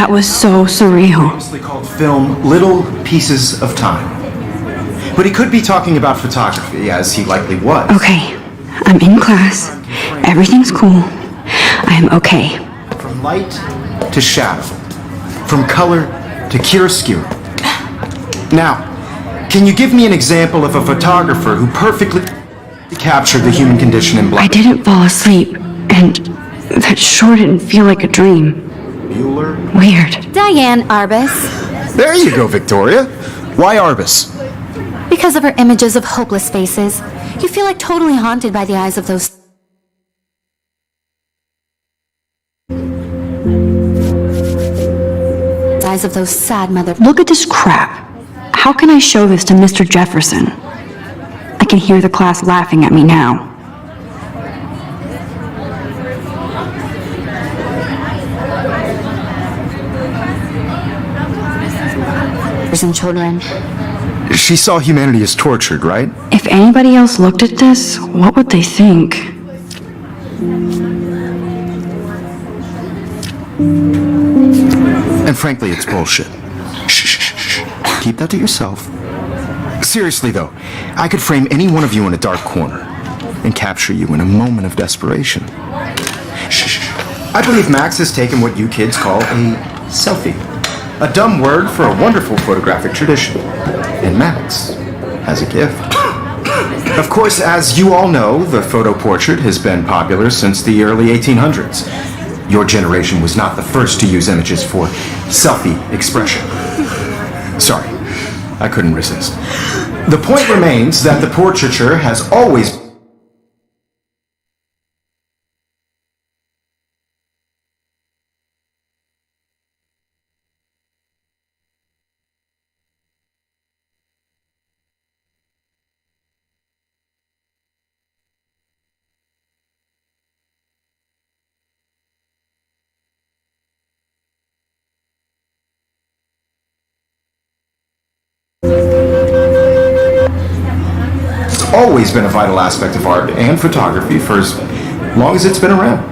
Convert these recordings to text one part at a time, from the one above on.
That was so surreal. Famously called film Little Pieces of Time. But he could be talking about photography, as he likely was. Okay, I'm in class. Everything's cool. I am okay. From light to shadow. From color to chiaroscuro. Now, can you give me an example of a photographer who perfectly captured the human condition in black? I didn't fall asleep, and that sure didn't feel like a dream. Bueller? Weird. Diane Arbus. There you go, Victoria. Why Arbus? Because of her images of hopeless faces, you feel like totally haunted by the eyes of those sad mother. Look at this crap. How can I show this to Mr. Jefferson? I can hear the class laughing at me now. And children. She saw humanity as tortured, right? If anybody else looked at this, what would they think? And frankly, it's bullshit. Shh. Keep that to yourself. Seriously, though, I could frame any one of you in a dark corner and capture you in a moment of desperation. Shh. I believe Max has taken what you kids call a selfie. A dumb word for a wonderful photographic tradition. And Max has a gift. Of course, as you all know, the photo portrait has been popular since the early 1800s. Your generation was not the first to use images for selfie expression. Sorry, I couldn't resist. The point remains that the portraiture has always been a vital aspect of art and photography for as long as it's been around.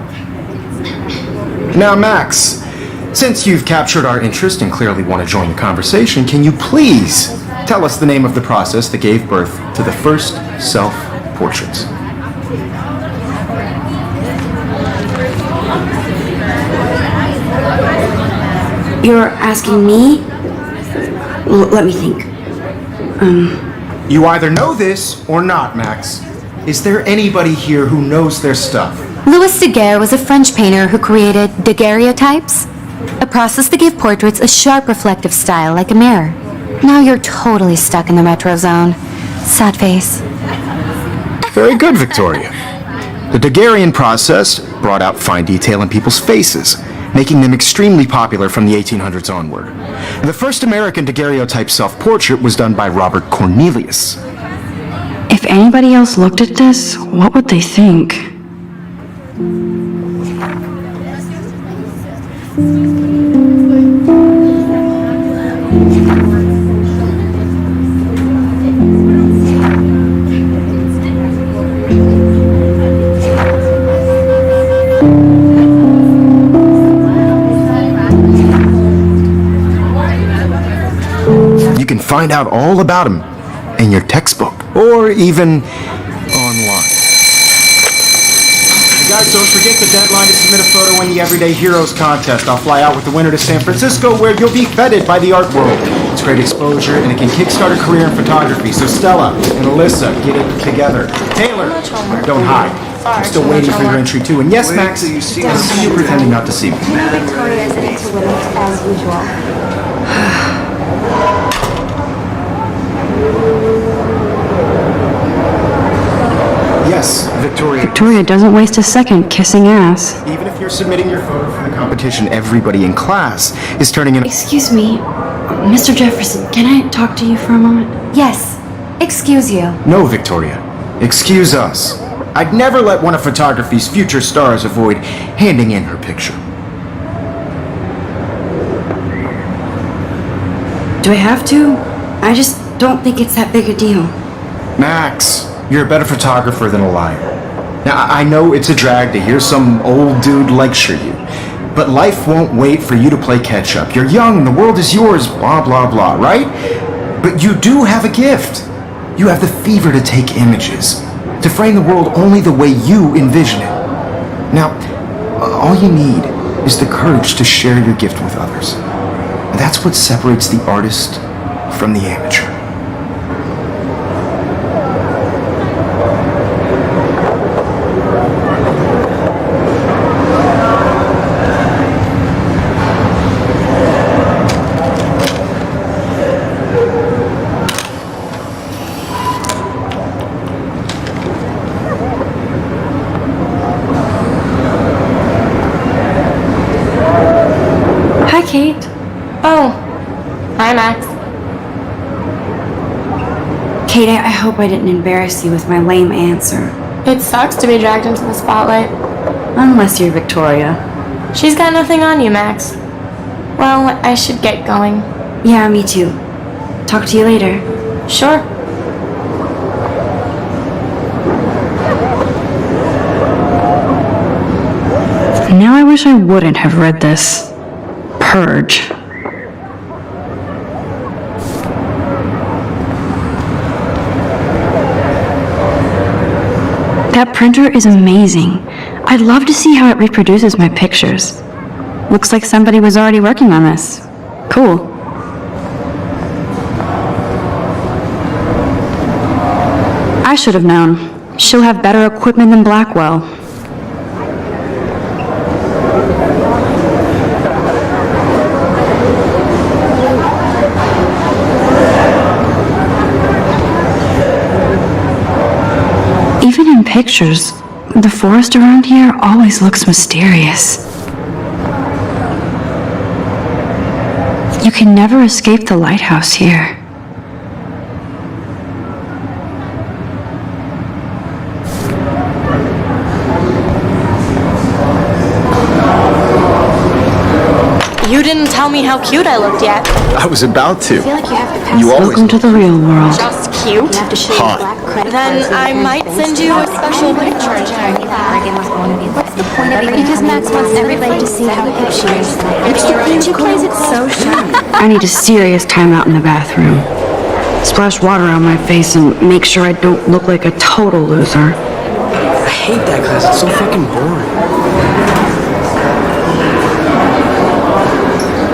Now, Max, since you've captured our interest and clearly want to join the conversation, can you please tell us the name of the process that gave birth to the first self-portraits? You're asking me? Let me think. You either know this or not, Max. Is there anybody here who knows their stuff? Louis Daguerre was a French painter who created daguerreotypes, a process that gave portraits a sharp reflective style like a mirror. Now you're totally stuck in the retro zone. Sad face. Very good, Victoria. The Daguerrean process brought out fine detail in people's faces, making them extremely popular from the 1800s onward. The first American daguerreotype self-portrait was done by Robert Cornelius. If anybody else looked at this, what would they think? Find out all about him in your textbook or even online. Guys, don't forget the deadline to submit a photo in the Everyday Heroes contest. I'll fly out with the winner to San Francisco where you'll be feted by the art world. It's great exposure and it can kickstart a career in photography. So Stella and Alyssa, get it together. Taylor, don't hide. I'm still waiting for your entry too. And yes, Max, I see you pretending not to see me. Victoria is into women as usual. Yes, Victoria. Victoria doesn't waste a second kissing ass. Even if you're submitting your photo for the competition, everybody in class is turning in. Excuse me, Mr. Jefferson, can I talk to you for a moment? Yes. Excuse you. No, Victoria. Excuse us. I'd never let one of photography's future stars avoid handing in her picture. Do I have to? I just don't think it's that big a deal. Max, you're a better photographer than a liar. Now, I know it's a drag to hear some old dude lecture you, but life won't wait for you to play catch up. You're young, the world is yours, blah, blah, blah, right? But you do have a gift. You have the fever to take images, to frame the world only the way you envision it. Now, all you need is the courage to share your gift with others. That's what separates the artist from the amateur. Hi, Kate. Oh, hi, Max. Kate, I hope I didn't embarrass you with my lame answer. It sucks to be dragged into the spotlight. Unless you're Victoria. She's got nothing on you, Max. Well, I should get going. Yeah, me too. Talk to you later. Sure. Now I wish I wouldn't have read this. Purge. That printer is amazing. I'd love to see how it reproduces my pictures. Looks like somebody was already working on this. Cool. I should have known. She'll have better equipment than Blackwell. Even in pictures, the forest around here always looks mysterious. You can never escape the lighthouse here. You didn't tell me how cute I looked yet. I was about to. I feel like you have to pass. You always Welcome to the real world. Just cute? You have to show Hot. your black credit Then cards I and might things. send you a special picture. What's the point of it? Because Max wants everybody to see how cute she is. She plays it so shy. I need a serious timeout in the bathroom. Splash water on my face and make sure I don't look like a total loser. I hate that class. It's so fucking boring.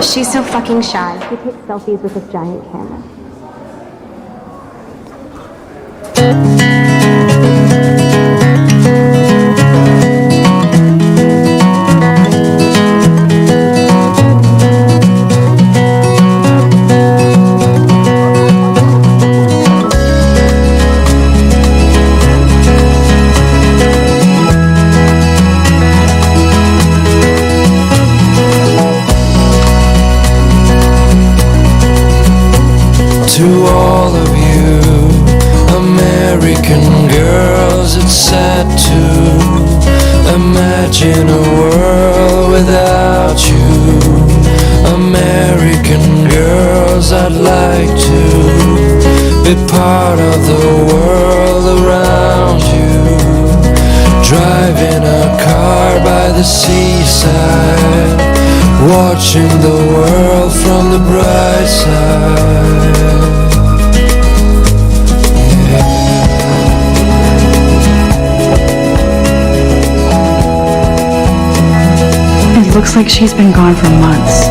She's so fucking shy. He takes selfies with his giant camera. To all of you American girls, it's sad to imagine a world without you. American girls, I'd like to be part of the world around you. Driving a car by the seaside, watching the world from the bright side. It looks like she's been gone for months.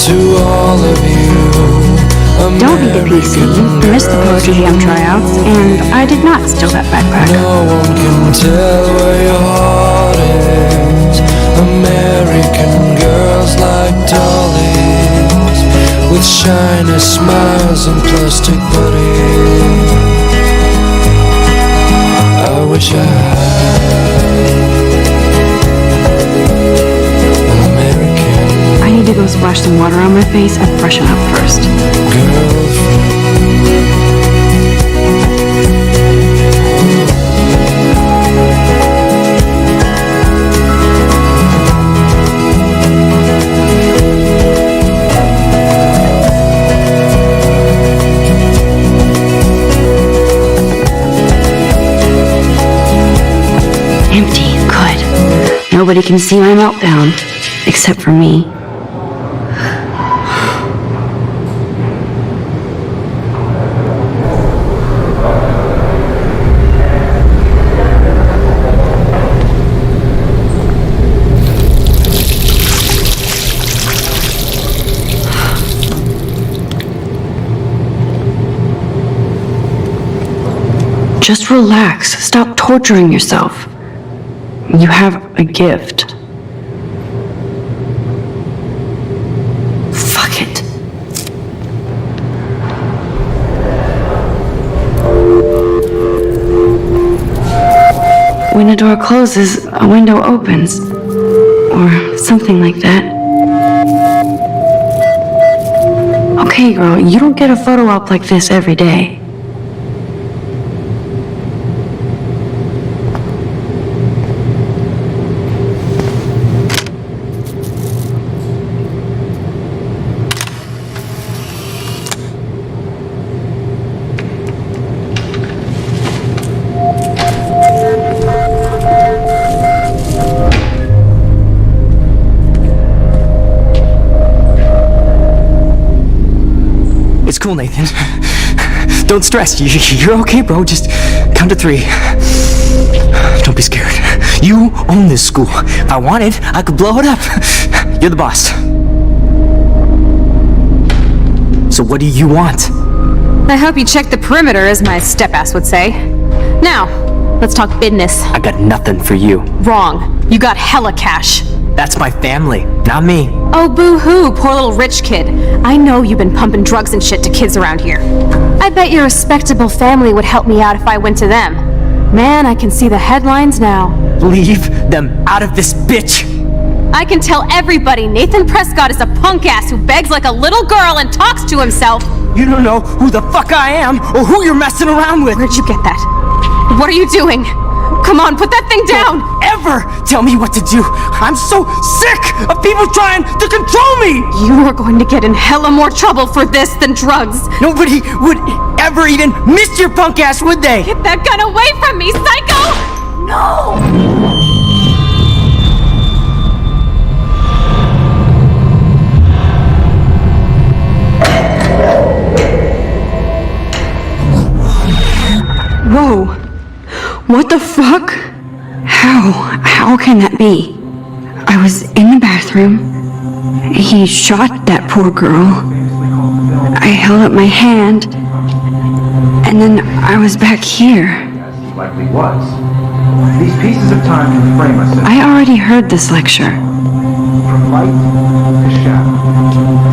To all of you Don't be the PC. You missed the Poetry Jam tryouts, and I did not steal that backpack. no one can tell where your heart is. American girls like dollies, with shiny smiles and plastic bodies. I wish I had an American I need to go splash some water on my face and freshen up first. girlfriend. nobody can see my meltdown, except for me. Just relax. Stop torturing yourself. You have a gift. Fuck it. When a door closes, a window opens. Or something like that. Okay, girl, you don't get a photo op like this every day. It's cool, Nathan. Don't stress. You're okay, bro. Just count to 3. Don't be scared. You own this school. If I wanted, I could blow it up. You're the boss. So what do you want? I hope you checked the perimeter, as my step-ass would say. Now, let's talk business. I got nothing for you. Wrong. You got hella cash. That's my family, not me. Oh, boo-hoo, poor little rich kid. I know you've been pumping drugs and shit to kids around here. I bet your respectable family would help me out if I went to them. Man, I can see the headlines now. Leave them out of this bitch! I can tell everybody Nathan Prescott is a punk ass who begs like a little girl and talks to himself. You don't know who the fuck I am or who you're messing around with. Where'd you get that? What are you doing? Come on, put that thing down! Don't ever tell me what to do! I'm so sick of people trying to control me! You are going to get in hella more trouble for this than drugs. Nobody would ever even miss your punk ass, would they? Get that gun away from me, psycho! No! Whoa. What the fuck? How can that be? I was in the bathroom. He shot that poor girl. I held up my hand. And then I was back here. He likely was. These pieces of time can frame us I already heard this lecture. from light to shadow,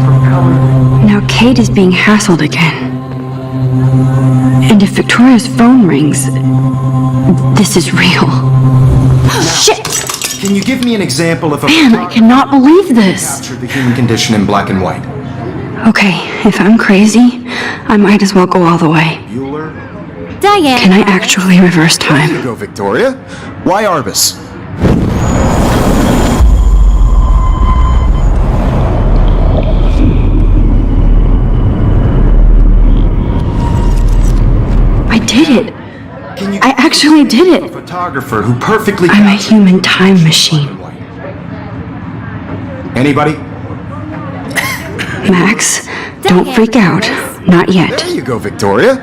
from color. Now Kate is being hassled again. And if Victoria's phone rings, this is real. Shit! Can you give me an example of a Man, I cannot believe this. captured the human condition in black and white? Okay, if I'm crazy, I might as well go all the way. Bueller? Diane. Can I actually reverse There time? you go, Victoria. Why Arbus? I did it. Can you I actually did a it. photographer who perfectly I'm a captured human time machine. Anybody? Max, don't freak out. Not yet. There you go, Victoria.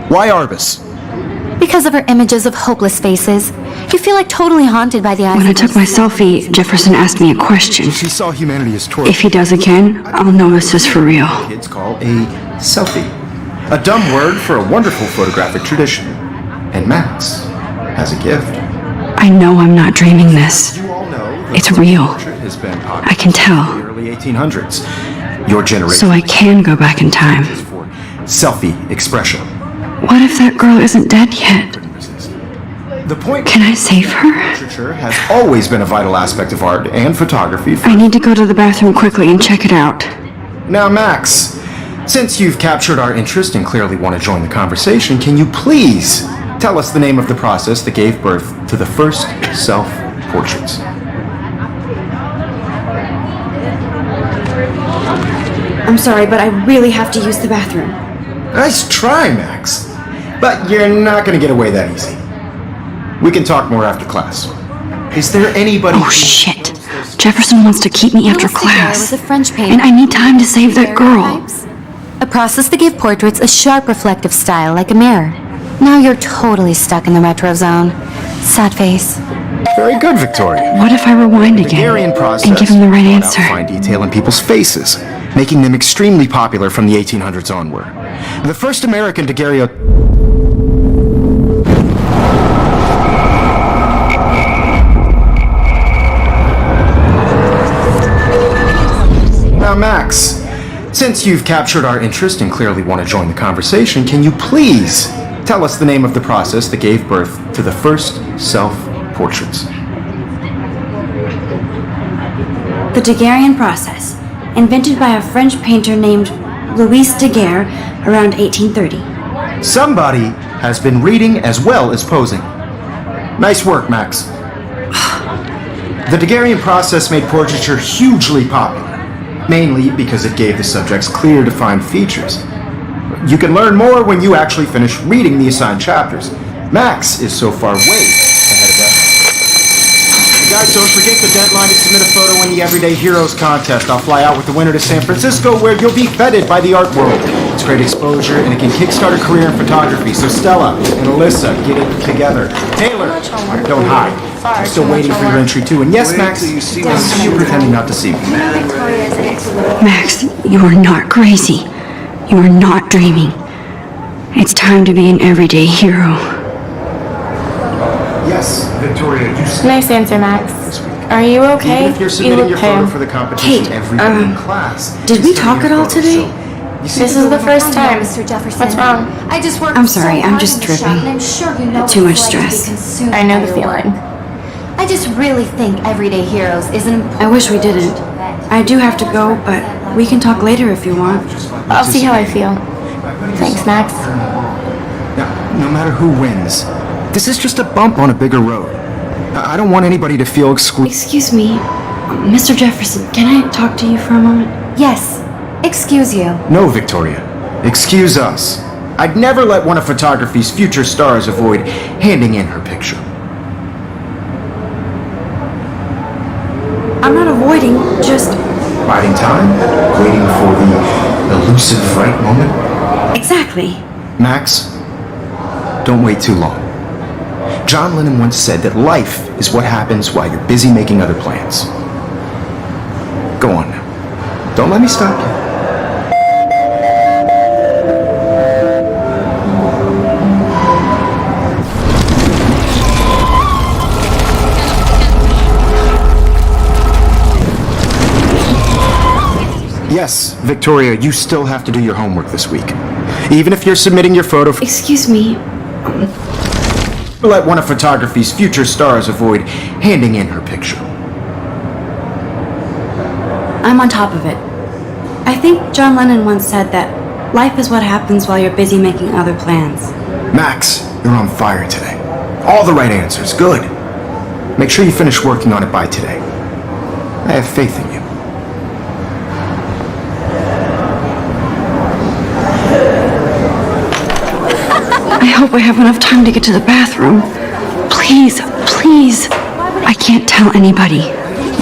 Why Arbus? Because of her images of hopeless faces, you feel like totally haunted by the eyes When I of took my selfie, Jefferson asked me a question. She saw humanity as torture. If he does again, I'll know this is for real. Kids call a selfie. A dumb word for a wonderful photographic tradition. And Max has a gift. I know I'm not dreaming this. You all know the It's real. portrait has been popular I can tell. in the early 1800s. Your generation So I can go back in time. is for selfie expression. What if that girl isn't dead yet? The point Can I save her? literature has always been a vital aspect of art and photography. I need to go to the bathroom quickly and check it out. Now, Max, since you've captured our interest and clearly want to join the conversation, can you please tell us the name of the process that gave birth to the first self-portraits? I'm sorry, but I really have to use the bathroom. Nice try, Max. But you're not going to get away that easy. We can talk more after class. Is there anybody... Oh, shit. Jefferson wants to keep me after Louis Daguerre was class. a French painter. And I need time to save that girl. Daguerreotypes, a process that gave portraits a sharp reflective style like a mirror. Now you're totally stuck in the retro zone. Sad face. Very good, Victoria. What if I rewind again Hungarian process and give him the right brought out answer? fine detail in people's faces, making them extremely popular from the 1800s onward. The first American daguerreotype... Now, Max, since you've captured our interest and clearly want to join the conversation, can you please tell us the name of the process that gave birth to the first self-portraits? The Daguerrean process, invented by a French painter named Louis Daguerre around 1830. Somebody has been reading as well as posing. Nice work, Max. The Daguerrean process made portraiture hugely popular, mainly because it gave the subjects clear, defined features. You can learn more when you actually finish reading the assigned chapters. Max is so far way ahead of that. Guys, don't forget the deadline to submit a photo in the Everyday Heroes contest. I'll fly out with the winner to San Francisco, where you'll be feted by the art world. It's great exposure, and it can kickstart a career in photography. So Stella and Alyssa, get it together. Taylor, don't hide. I'm still waiting for your entry too. And yes, Max, I see you pretending not to see me. Max, you are not crazy. You are not dreaming. It's time to be an everyday hero. Yes, Victoria, you see. Nice answer, Max. Are you okay? Even if you're You submitting look your pale. photo for the competition Kate, every day in class. did we it's talk your at all photo, today? so you see This is the first time. Mr. Jefferson. What's wrong? I just worked I'm sorry, so I'm hard just in the shop, tripping. and I'm sure you know Too what much it's like to be stress. consumed I know by the your feeling. work. I just really think Everyday Heroes is an important... I wish we didn't. I do have to go, but we can talk later if you want. I'll see how I feel. Thanks, Max. Now, no matter who wins, this is just a bump on a bigger road. I don't want anybody to feel excluded. Excuse me, Mr. Jefferson, can I talk to you for a moment? Yes. Excuse you. No, Victoria. Excuse us. I'd never let one of photography's future stars avoid handing in her picture. I'm not avoiding, just... Biding time, waiting for the elusive right moment. Exactly. Max, don't wait too long. John Lennon once said that life is what happens while you're busy making other plans. Go on now. Don't let me stop you. Yes, Victoria, you still have to do your homework this week. Even if you're submitting your photo for... Excuse me. Let one of photography's future stars avoid handing in her picture. I'm on top of it. I think John Lennon once said that life is what happens while you're busy making other plans. Max, you're on fire today. All the right answers. Good. Make sure you finish working on it by today. I have faith in you. I hope I have enough time to get to the bathroom. Please, please. I can't tell anybody.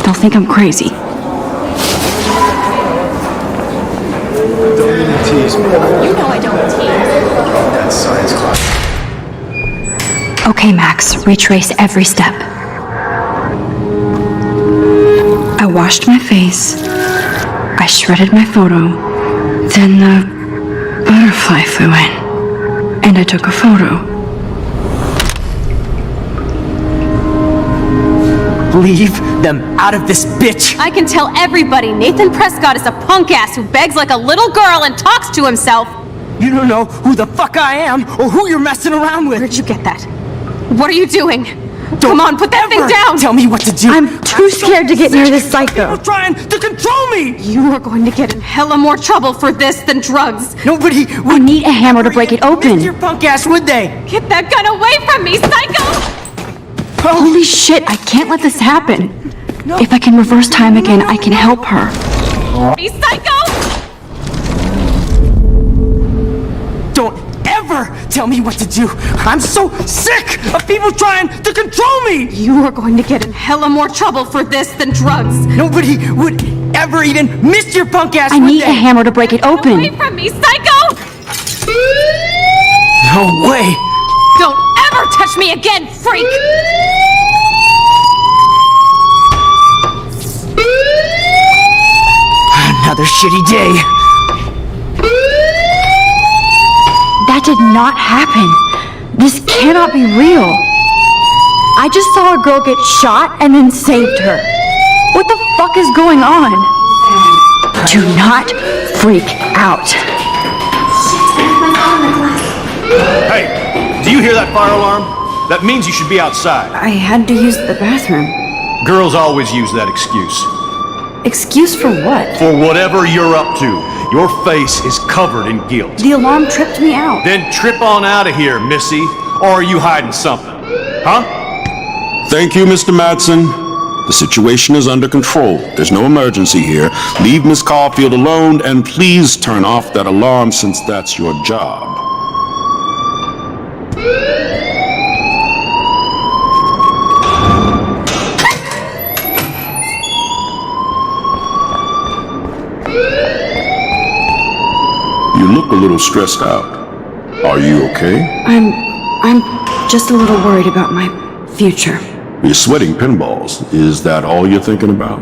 They'll think I'm crazy. Don't really tease me. You know I don't tease. That's science class. Okay, Max, retrace every step. I washed my face. I shredded my photo. Then the butterfly flew in. And I took a photo. Leave them out of this bitch! I can tell everybody Nathan Prescott is a punk ass who begs like a little girl and talks to himself. You don't know who the fuck I am or who you're messing around with! Where'd you get that? What are you doing? Come on, put that thing Ever down! Tell me what to do! I'm too scared to get near this psycho. You're trying to control me! You are going to get in hella more trouble for this than drugs. Nobody I would need a hammer to break it open. your punk ass, would they? Get that gun away from me, psycho! Holy shit, I can't let this happen. If I can reverse time again, I can help her. Me, psycho! Don't ever ever tell me what to do. I'm so sick of people trying to control me. You are going to get in hella more trouble for this than drugs. Nobody would ever even miss your punk ass. I would need they? a hammer to break it open. Away from me, psycho! No way. Don't ever touch me again, freak! Another shitty day. That did not happen. This cannot be real. I just saw a girl get shot and then saved her. What the fuck is going on? Do not freak out. Hey, do you hear that fire alarm? That means you should be outside. I had to use the bathroom. Girls always use that excuse. Excuse for what? For whatever you're up to, your face is covered in guilt. The alarm tripped me out. Then trip on out of here, Missy. Or are you hiding something? Huh? Thank you, Mr. Madsen. The situation is under control. There's no emergency here. Leave Miss Caulfield alone, and please turn off that alarm since that's your job. You look a little stressed out. Are you okay? I'm just a little worried about my future. You're sweating pinballs. Is that all you're thinking about?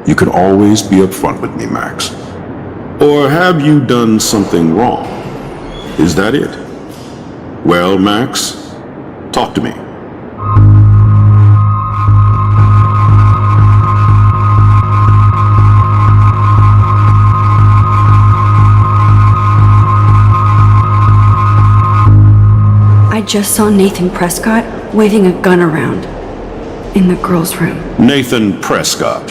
You can always be upfront with me, Max. Or have you done something wrong? Is that it? Well, Max, talk to me. I just saw Nathan Prescott waving a gun around in the girls' room. Nathan Prescott.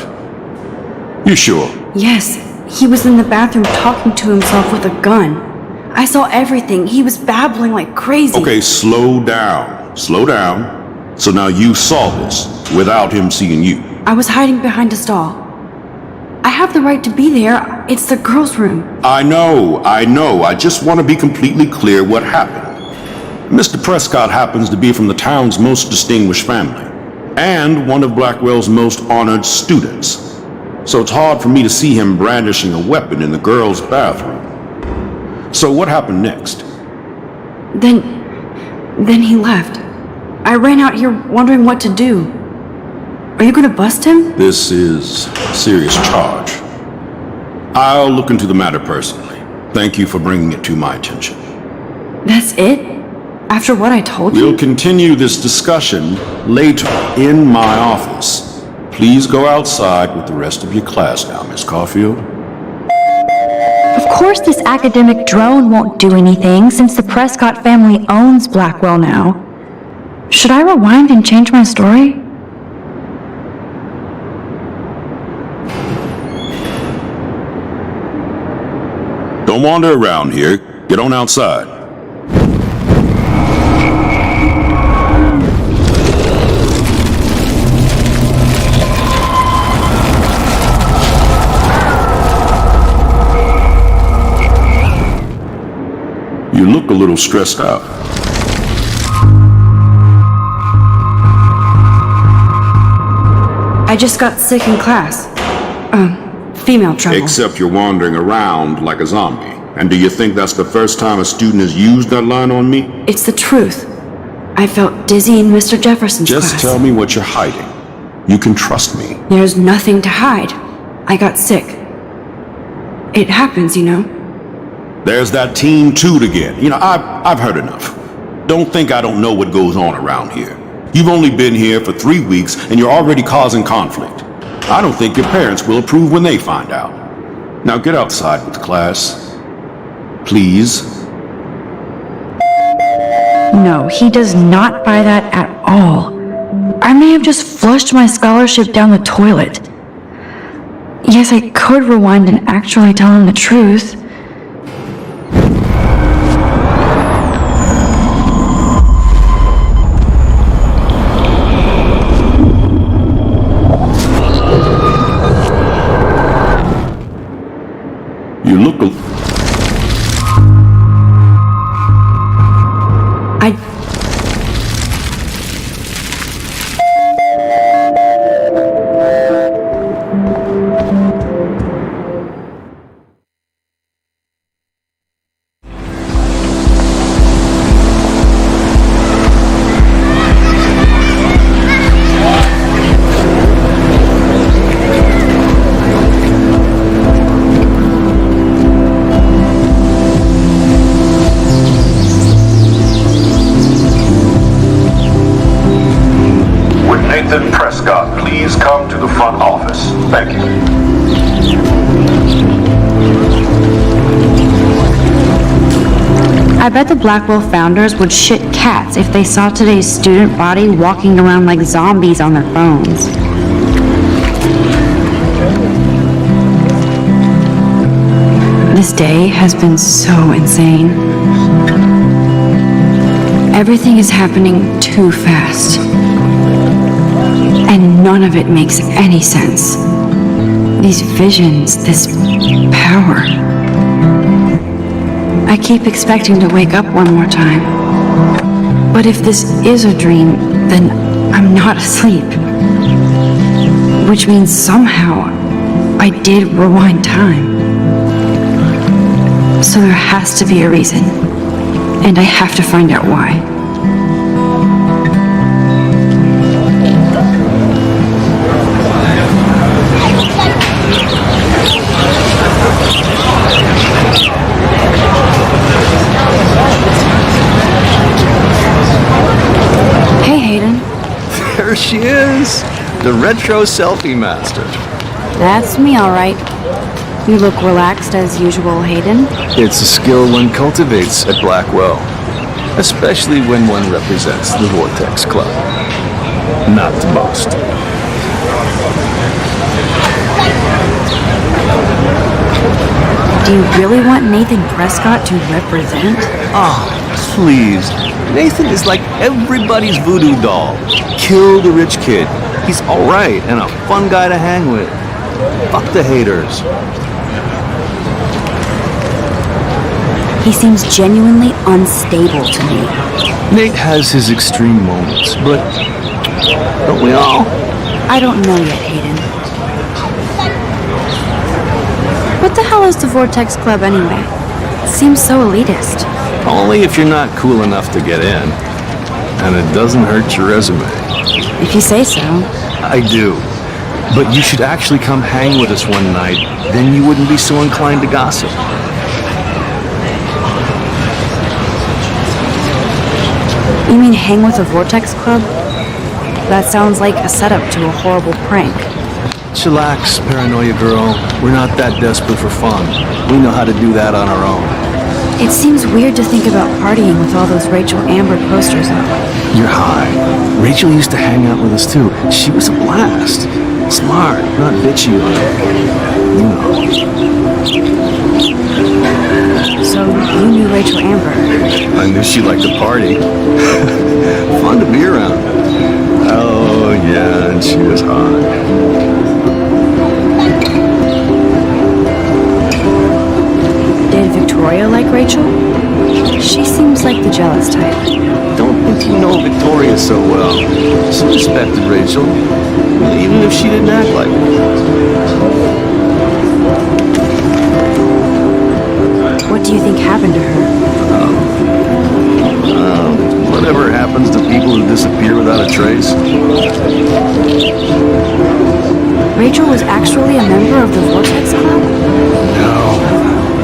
You sure? Yes, he was in the bathroom talking to himself with a gun. I saw everything. He was babbling like crazy. Okay, slow down. Slow down. So now you saw this without him seeing you. I was hiding behind a stall. I have the right to be there. It's the girls' room. I know. I just want to be completely clear what happened. Mr. Prescott happens to be from the town's most distinguished family, and one of Blackwell's most honored students. So it's hard for me to see him brandishing a weapon in the girls' bathroom. So what happened next? Then he left. I ran out here wondering what to do. Are you gonna bust him? This is a serious charge. I'll look into the matter personally. Thank you for bringing it to my attention. That's it? After what I told you? We'll continue this discussion later in my office. Please go outside with the rest of your class now, Miss Caulfield. Of course this academic drone won't do anything since the Prescott family owns Blackwell now. Should I rewind and change my story? Don't wander around here. Get on outside. You look a little stressed out. I just got sick in class. Female trouble. Except you're wandering around like a zombie. And do you think that's the first time a student has used that line on me? It's the truth. I felt dizzy in Mr. Jefferson's class. Just tell me what you're hiding. You can trust me. There's nothing to hide. I got sick. It happens, you know. There's that Team Toot again. You know, I've heard enough. Don't think I don't know what goes on around here. You've only been here for 3 weeks and you're already causing conflict. I don't think your parents will approve when they find out. Now get outside with the class. Please. No, he does not buy that at all. I may have just flushed my scholarship down the toilet. Yes, I could rewind and actually tell him the truth. You look office. Thank you. I bet the Blackwell founders would shit cats if they saw today's student body walking around like zombies on their phones. This day has been so insane. Everything is happening too fast. And none of it makes any sense. These visions, this power. I keep expecting to wake up one more time. But if this is a dream, then I'm not asleep. Which means somehow I did rewind time. So there has to be a reason. And I have to find out why. Hey, Hayden. There she is, the retro selfie master. That's me, all right. You look relaxed as usual, Hayden. It's a skill one cultivates at Blackwell, especially when one represents the Vortex Club. Not to boast. Do you really want Nathan Prescott to represent? Oh, please. Nathan is like everybody's voodoo doll. Kill the rich kid. He's alright and a fun guy to hang with. Fuck the haters. He seems genuinely unstable to me. Nate has his extreme moments, but don't we all? I don't know yet, Hayden. What the hell is the Vortex Club anyway? Seems so elitist. Only if you're not cool enough to get in. And it doesn't hurt your resume. If you say so. I do. But you should actually come hang with us one night. Then you wouldn't be so inclined to gossip. You mean hang with the Vortex Club? That sounds like a setup to a horrible prank. Chillax, paranoia girl. We're not that desperate for fun. We know how to do that on our own. It seems weird to think about partying with all those Rachel Amber posters up. You're high. Rachel used to hang out with us too. She was a blast. Smart, not bitchy on it. You know. So you knew Rachel Amber? I knew she liked to party. Fun to be around. Oh yeah, and she was hot. Did Victoria like Rachel? She seems like the jealous type. Don't think you know Victoria so well. She respected Rachel, even if she didn't act like it. What do you think happened to her? Whatever happens to people who disappear without a trace. Rachel was actually a member of the Vortex Club? No.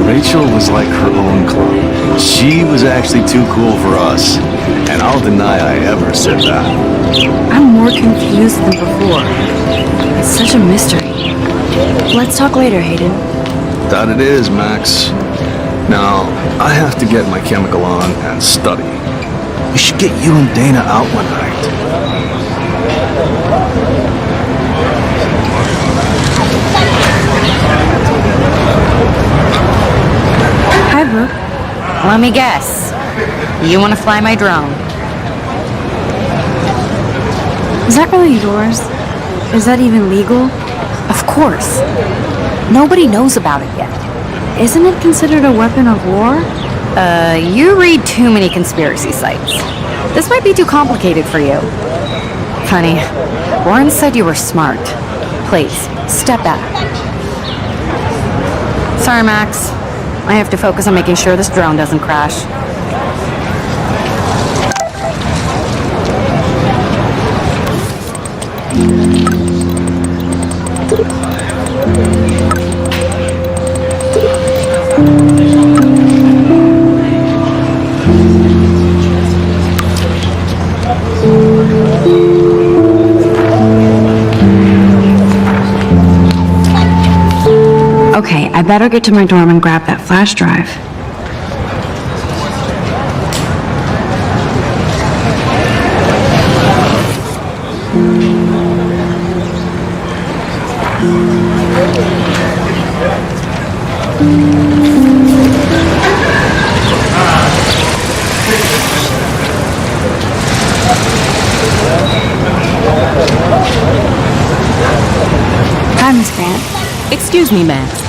Rachel was like her own club. She was actually too cool for us. And I'll deny I ever said that. I'm more confused than before. It's such a mystery. Let's talk later, Hayden. That it is, Max. Now, I have to get my chemical on and study. We should get you and Dana out one night. Hi, Brooke. Let me guess. You want to fly my drone? Is that really yours? Is that even legal? Of course. Nobody knows about it yet. Isn't it considered a weapon of war? You read too many conspiracy sites. This might be too complicated for you. Honey, Warren said you were smart. Please, step back. Sorry, Max. I have to focus on making sure this drone doesn't crash. Okay, I better get to my dorm and grab that flash drive. Hi, Miss Grant. Excuse me, Max.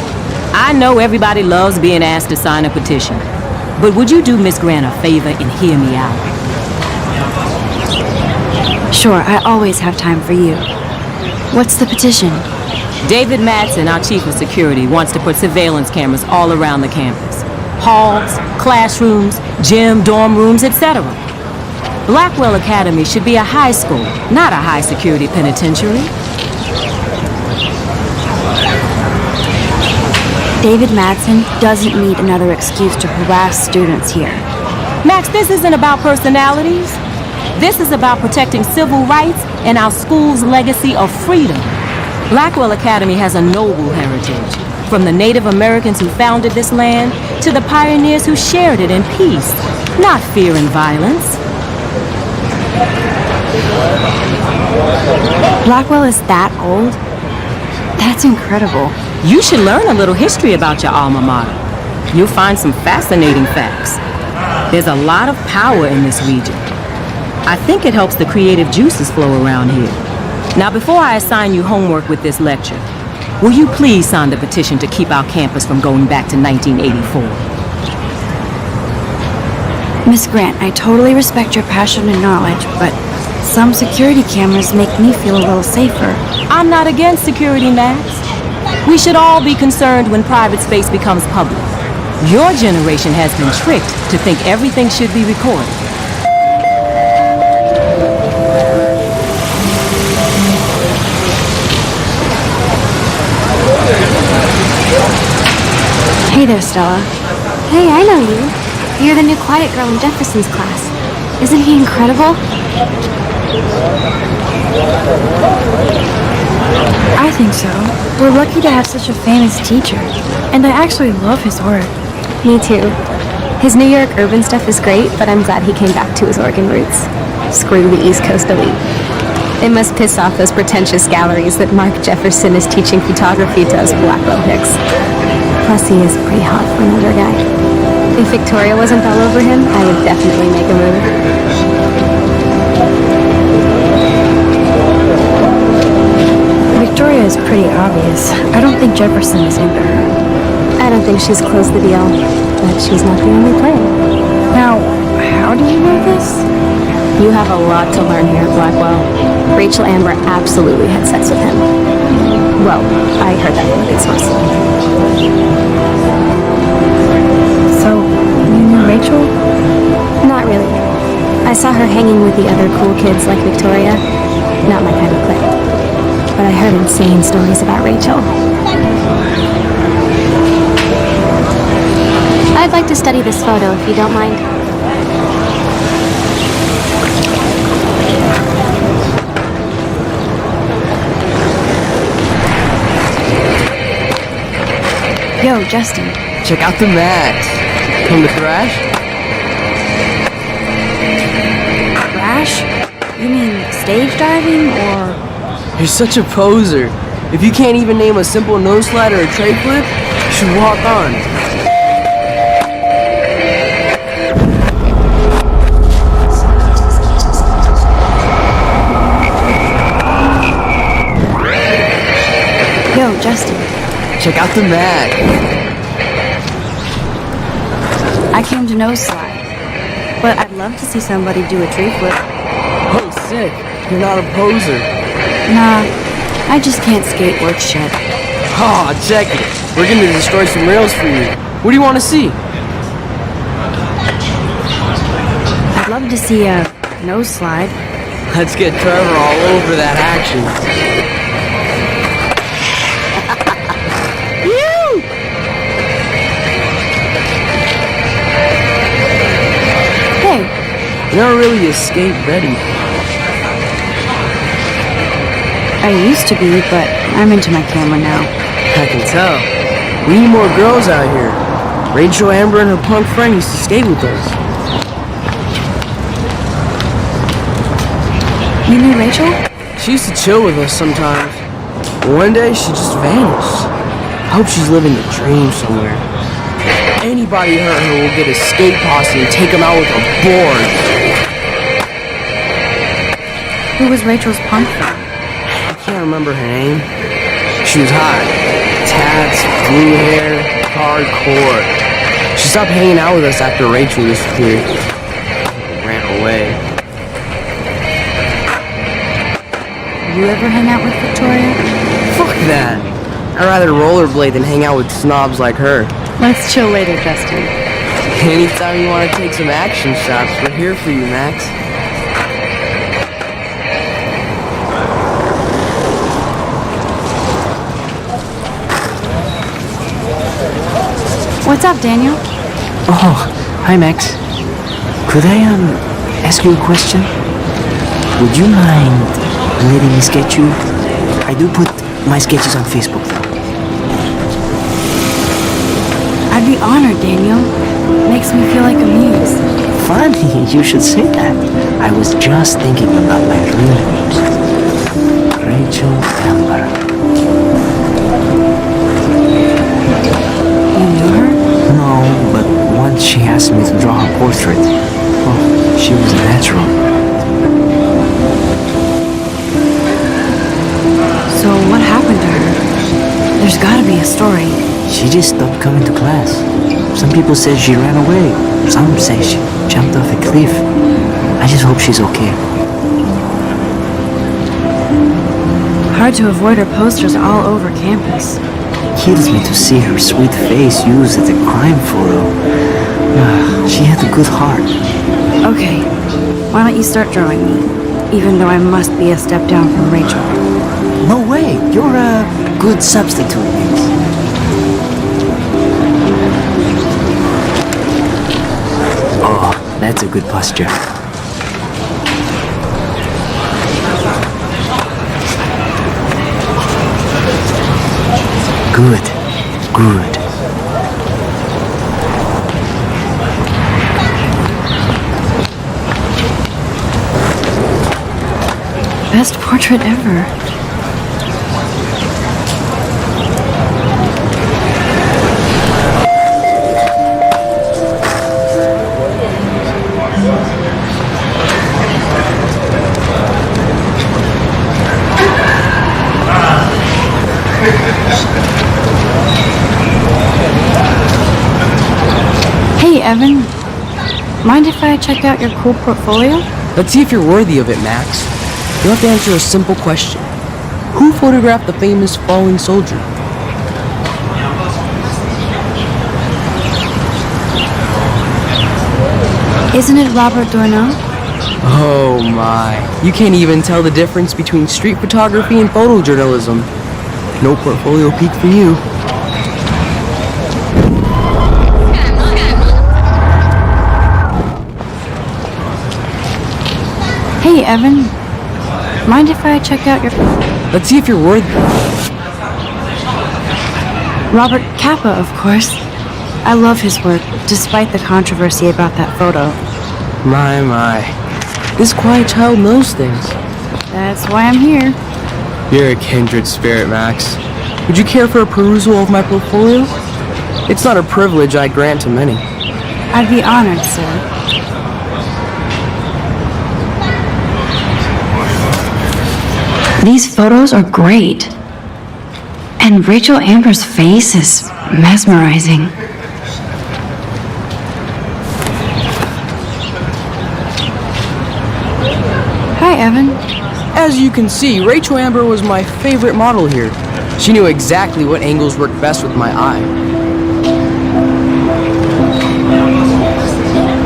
I know everybody loves being asked to sign a petition, but would you do Miss Grant a favor and hear me out? Sure, I always have time for you. What's the petition? David Madsen, our chief of security, wants to put surveillance cameras all around the campus. Halls, classrooms, gym, dorm rooms, etc. Blackwell Academy should be a high school, not a high-security penitentiary. David Madsen doesn't need another excuse to harass students here. Max, this isn't about personalities. This is about protecting civil rights and our school's legacy of freedom. Blackwell Academy has a noble heritage, from the Native Americans who founded this land to the pioneers who shared it in peace, not fear and violence. Blackwell is that old? That's incredible. You should learn a little history about your alma mater. You'll find some fascinating facts. There's a lot of power in this region. I think it helps the creative juices flow around here. Now, before I assign you homework with this lecture, will you please sign the petition to keep our campus from going back to 1984? Miss Grant, I totally respect your passion and knowledge, but some security cameras make me feel a little safer. I'm not against security, Max. We should all be concerned when private space becomes public. Your generation has been tricked to think everything should be recorded. Hey there, Stella. Hey, I know you. You're the new quiet girl in Jefferson's class. Isn't he incredible? I think so. We're lucky to have such a famous teacher. And I actually love his work. Me too. His New York urban stuff is great, but I'm glad he came back to his Oregon roots. Screw the East Coast elite. It must piss off those pretentious galleries that Mark Jefferson is teaching photography to us Blackwell hicks. Plus, he is pretty hot for an older guy. If Victoria wasn't all over him, I would definitely make a move. Victoria is pretty obvious. I don't think Jefferson is into her. I don't think she's closed the deal, but she's not the only player. Now, how do you know this? You have a lot to learn here at Blackwell. Rachel Amber absolutely had sex with him. Well, I heard that from a good source. So, you knew Rachel? Not really. I saw her hanging with the other cool kids like Victoria. Not my kind of clique. But I heard insane stories about Rachel. I'd like to study this photo if you don't mind. Yo, Justin. Check out the Max. Come to thrash? Crash? You mean stage diving or... You're such a poser. If you can't even name a simple nose slide or a tray flip, you should walk on. Yo, Justin. Check out the Mac. I came to nose slide. But I'd love to see somebody do a tree flip. Oh, sick. You're not a poser. Nah, I just can't skate worth shit. Aw, check it. We're gonna destroy some rails for you. What do you want to see? I'd love to see a nose slide. Let's get Trevor all over that action. Hey, You're not really a skate ready. I used to be, but I'm into my camera now. I can tell. We need more girls out here. Rachel, Amber, and her punk friend used to stay with us. You knew Rachel? She used to chill with us sometimes. But one day, she just vanished. I hope she's living the dream somewhere. Anybody hurt her will get a skate posse and take them out with a board. Who was Rachel's punk friend? I can't remember her name. She was hot. Tats, blue hair, hardcore. She stopped hanging out with us after Rachel disappeared. Ran away. You ever hang out with Victoria? Fuck that. I'd rather rollerblade than hang out with snobs like her. Let's chill later, Dustin. Anytime you want to take some action shots, we're here for you, Max. What's up, Daniel? Oh, hi Max. Could I ask you a question? Would you mind letting me sketch you? I do put my sketches on Facebook though. I'd be honored, Daniel. Makes me feel like a muse. Funny, you should say that. I was just thinking about my real names. Rachel Amber. You knew her? No, but once she asked me to draw her portrait. Oh, she was a natural. So what happened to her? There's gotta be a story. She just stopped coming to class. Some people say she ran away. Some say she jumped off a cliff. I just hope she's okay. Hard to avoid her posters all over campus. Kills me to see her sweet face used as a crime photo. She had a good heart. Okay, why don't you start drawing me? Even though I must be a step down from Rachel. No way, you're a good substitute, Max. Oh, that's a good posture. Good, good. Best portrait ever. Hey, Evan. Mind if I check out your cool portfolio? Let's see if you're worthy of it, Max. You have to answer a simple question. Who photographed the famous falling soldier? Isn't it Robert Doisneau? Oh my. You can't even tell the difference between street photography and photojournalism. No portfolio peek for you. Hey, Evan. Mind if I check out your... Let's see if you're worthy. Robert Capa, of course. I love his work, despite the controversy about that photo. My. This quiet child knows things. That's why I'm here. You're a kindred spirit, Max. Would you care for a perusal of my portfolio? It's not a privilege I grant to many. I'd be honored, sir. These photos are great. And Rachel Amber's face is mesmerizing. Hi, Evan. As you can see, Rachel Amber was my favorite model here. She knew exactly what angles worked best with my eye.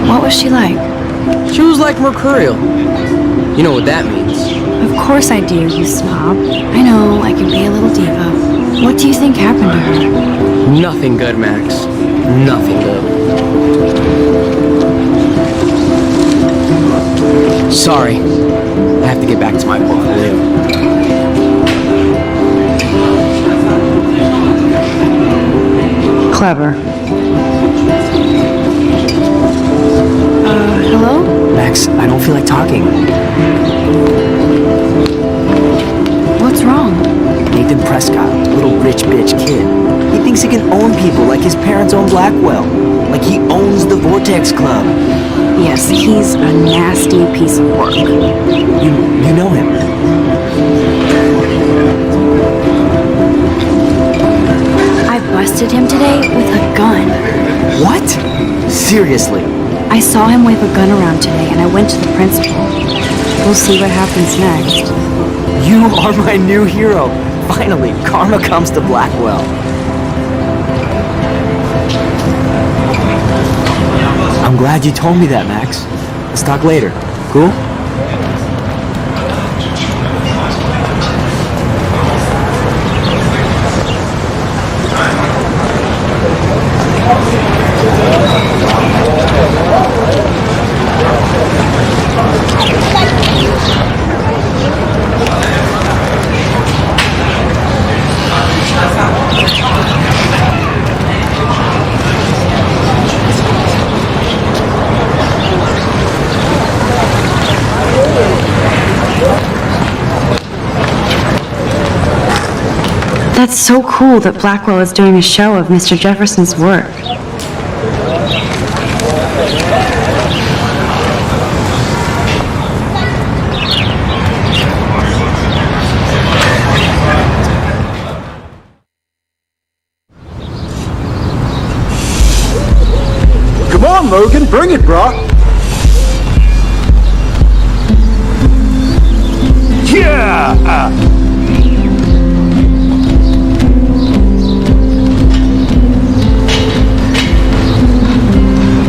What was she like? She was like mercurial. You know what that means. Of course I do, you snob. I know, I can be a little diva. What do you think happened to her? Nothing good, Max. Nothing good. Sorry. I have to get back to my portfolio. clever. Hello? Max, I don't feel like talking. What's wrong? Nathan Prescott, little rich bitch kid. He thinks he can own people like his parents own Blackwell. Like he owns the Vortex Club. Yes, he's a nasty piece of work. You know him. I busted him today with a gun. What? Seriously? I saw him wave a gun around today and I went to the principal. We'll see what happens next. You are my new hero. Finally, karma comes to Blackwell. I'm glad you told me that, Max. Let's talk later. Cool? That's so cool that Blackwell is doing a show of Mr. Jefferson's work. Come on, Logan, bring it, bro. Yeah!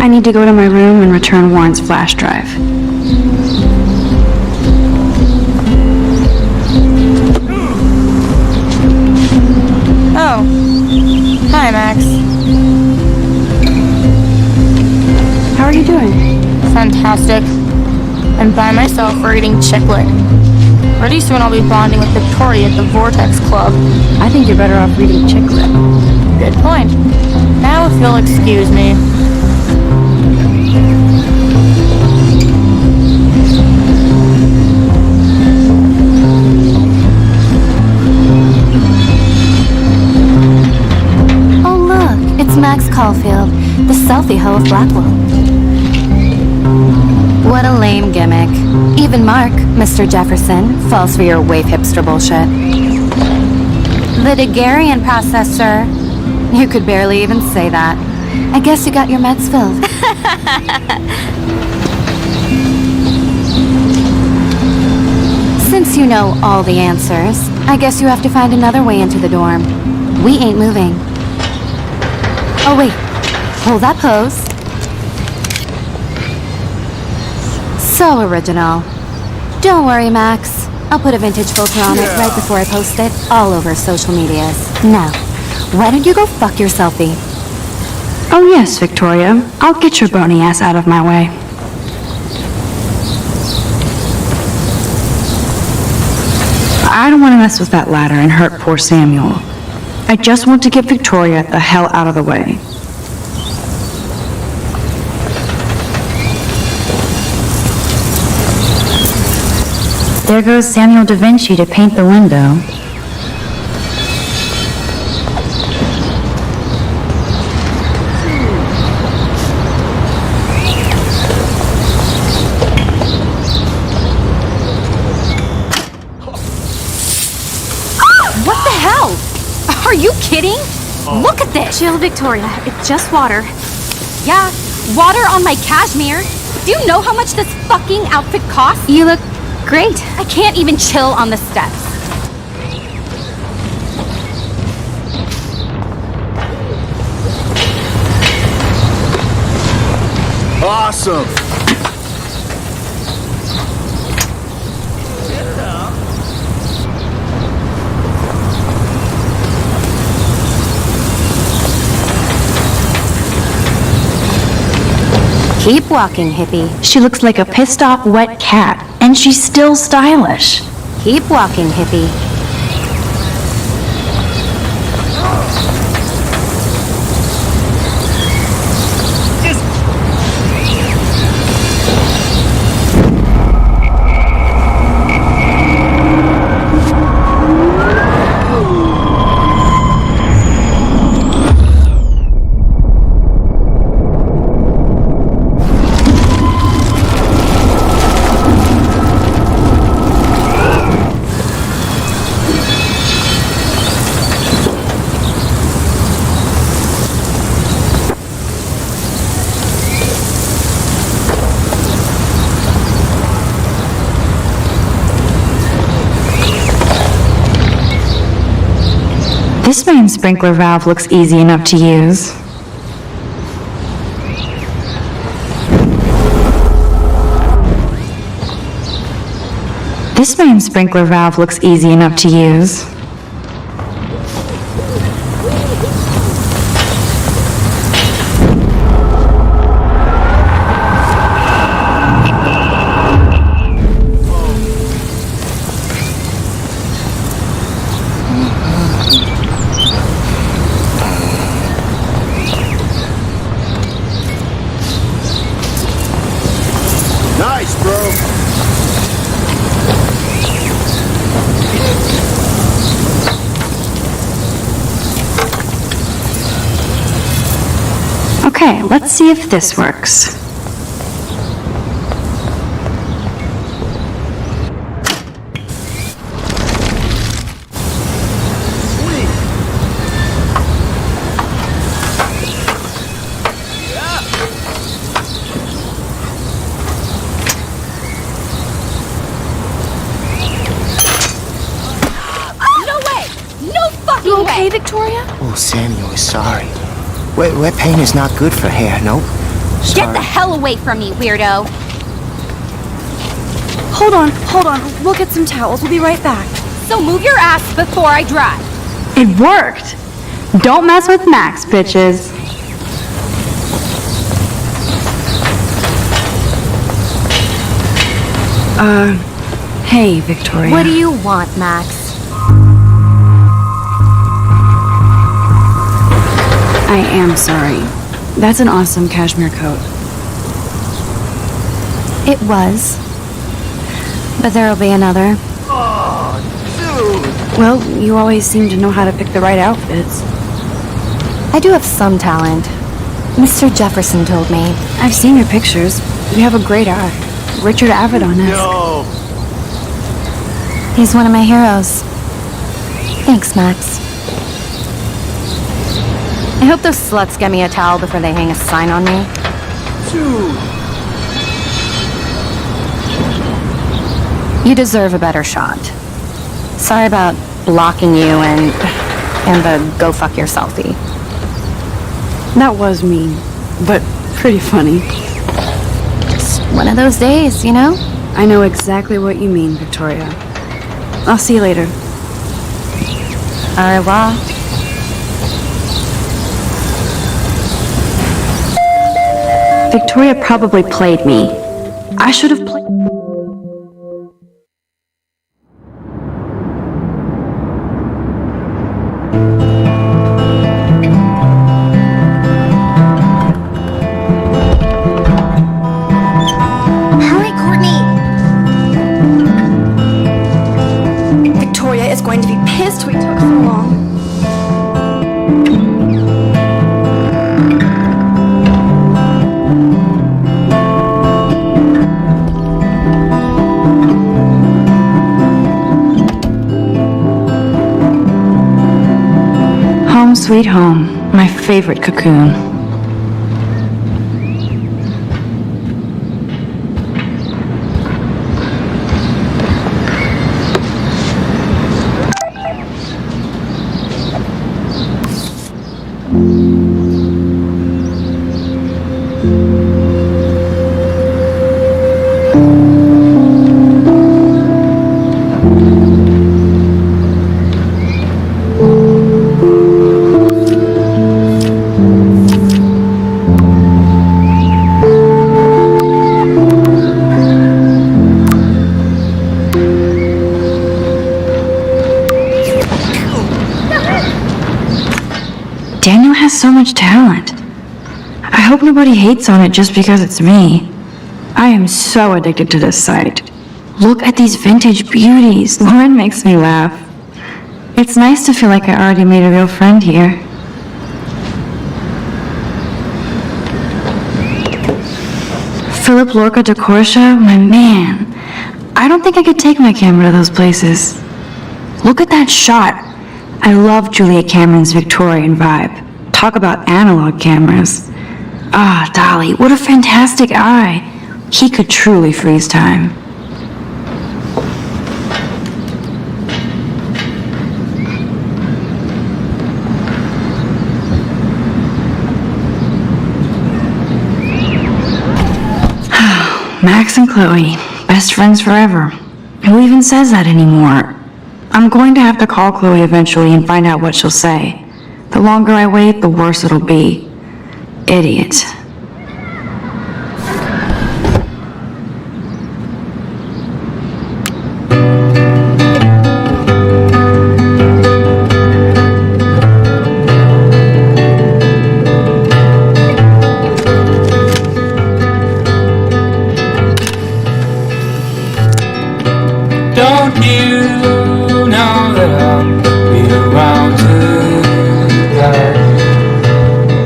I need to go to my room and return Warren's flash drive. Oh. Hi, Max. How are you doing? Fantastic. I'm by myself reading Chicklet. Pretty soon I'll be bonding with Victoria at the Vortex Club. I think you're better off reading Chicklet. Good point. Now if you'll excuse me. Oh look, it's Max Caulfield, the selfie hoe of Blackwell. What a lame gimmick. Even Mark, Mr. Jefferson, falls for your wave hipster bullshit. The Daguerrean process, sir. You could barely even say that. I guess you got your meds filled. Since you know all the answers, I guess you have to find another way into the dorm. We ain't moving. Oh wait, hold that pose. So original. Don't worry, Max. I'll put a vintage filter on it right before I post it all over social medias. Now, why don't you go fuck your selfie? Oh yes, Victoria. I'll get your bony ass out of my way. I don't want to mess with that ladder and hurt poor Samuel. I just want to get Victoria the hell out of the way. There goes Samuel da Vinci to paint the window. What the hell? Are you kidding? Look at this! Chill, Victoria. It's just water. Yeah, water on my cashmere. Do you know how much this fucking outfit costs? You look great. I can't even chill on the steps. Awesome. Keep walking, hippie. She looks like a pissed off wet cat, and she's still stylish. Keep walking, hippie. This main sprinkler valve looks easy enough to use. This main sprinkler valve looks easy enough to use. Nice, bro. Okay, let's see if this works. You okay, Victoria? Oh, Samuel is sorry. Wet paint is not good for hair, nope. Get the hell away from me, weirdo! Hold on. We'll get some towels. We'll be right back. So move your ass before I drive. It worked! Don't mess with Max, bitches. Hey, Victoria. What do you want, Max? I am sorry. That's an awesome cashmere coat. It was. But there'll be another. Well, you always seem to know how to pick the right outfits. I do have some talent. Mr. Jefferson told me. I've seen your pictures. You have a great eye. Richard Avedon-esque. He's one of my heroes. Thanks, Max. I hope those sluts get me a towel before they hang a sign on me. You deserve a better shot. Sorry about blocking you and the go fuck yourselfie. That was mean, but pretty funny. It's one of those days, you know? I know exactly what you mean, Victoria. I'll see you later. Au revoir. Victoria probably played me. I should have played. Hurry, Courtney! Victoria is going to be pissed we took so long. Home sweet home, my favorite cocoon. Daniel has so much talent. I hope nobody hates on it just because it's me. I am so addicted to this site. Look at these vintage beauties. Lauren makes me laugh. It's nice to feel like I already made a real friend here. Philip Lorca de Corsia, my man. I don't think I could take my camera to those places. Look at that shot. I love Julia Cameron's Victorian vibe. Talk about analog cameras. Ah, Dolly, what a fantastic eye. He could truly freeze time. Max and Chloe, best friends forever. Who even says that anymore? I'm going to have to call Chloe eventually and find out what she'll say. The longer I wait, the worse it'll be. Idiot. Don't you know that I'll be around tonight?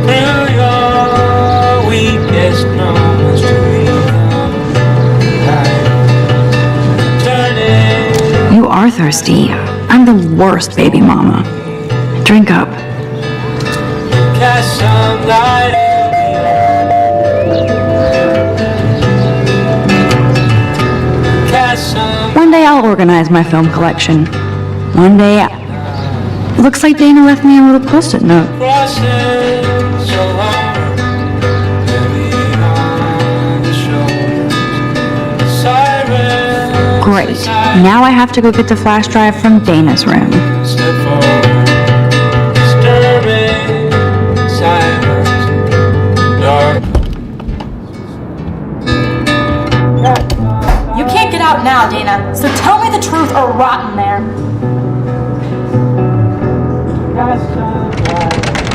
Through your weakest moments to be You are thirsty. I'm the worst baby mama. Drink up. cast some light. One day I'll organize my film collection. One day... Looks like Dana left me a little post-it note. Great. Now I have to go get the flash drive from Dana's room. You can't get out now, Dana, so tell me the truth or rot in there.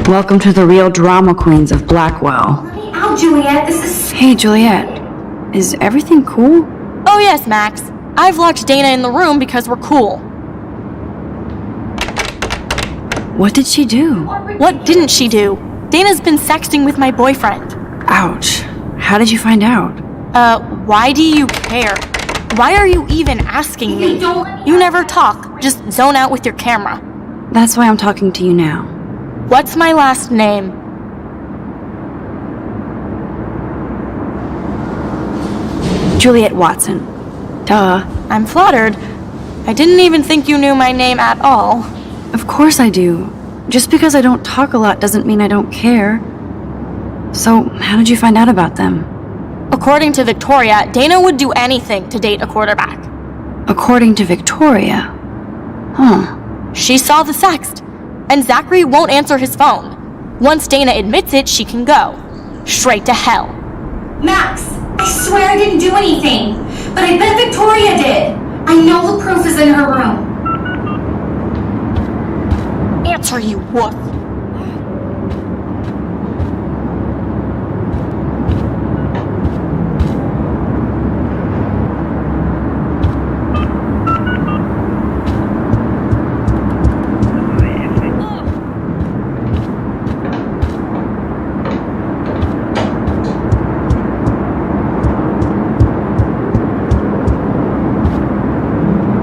Welcome to the real drama queens of Blackwell. Let me out, Juliet. This is... Hey, Juliet. Is everything cool? Oh yes, Max. I've locked Dana in the room because we're cool. What did she do? What didn't she do? Dana's been sexting with my boyfriend. Ouch. How did you find out? Why do you care? Why are you even asking me? You never talk, just zone out with your camera. That's why I'm talking to you now. What's my last name? Juliet Watson. Duh. I'm flattered. I didn't even think you knew my name at all. Of course I do. Just because I don't talk a lot doesn't mean I don't care. So, how did you find out about them? According to Victoria, Dana would do anything to date a quarterback. According to Victoria? Huh. She saw the sext, and Zachary won't answer his phone. Once Dana admits it, she can go. Straight to hell. Max, I swear I didn't do anything. But I bet Victoria did. I know the proof is in her room. Answer, you woof.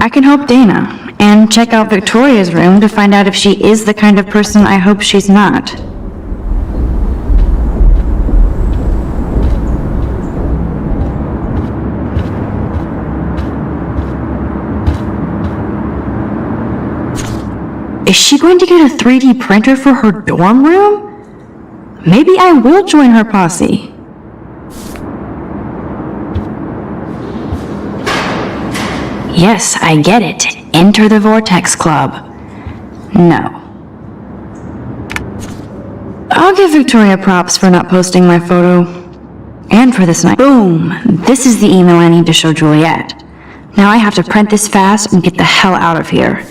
I can help Dana, and check out Victoria's room to find out if she is the kind of person I hope she's not. Is she going to get a 3D printer for her dorm room? Maybe I will join her posse. Yes, I get it. Enter the Vortex Club. No. I'll give Victoria props for not posting my photo. And for this night. Boom! This is the email I need to show Juliet. Now I have to print this fast and get the hell out of here.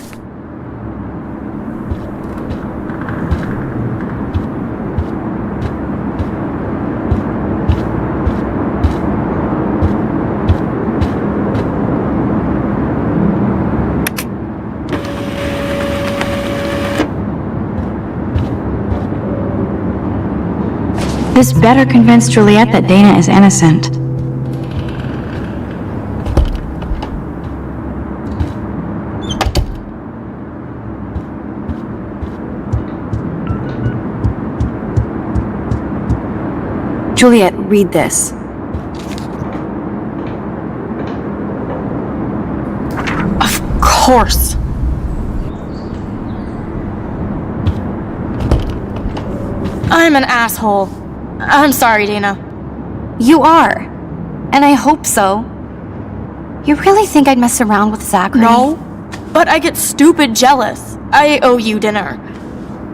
This better convince Juliet that Dana is innocent. Juliet, read this. Of course. I'm an asshole. I'm sorry, Dana. You are. And I hope so. You really think I'd mess around with Zachary? No, but I get stupid jealous. I owe you dinner.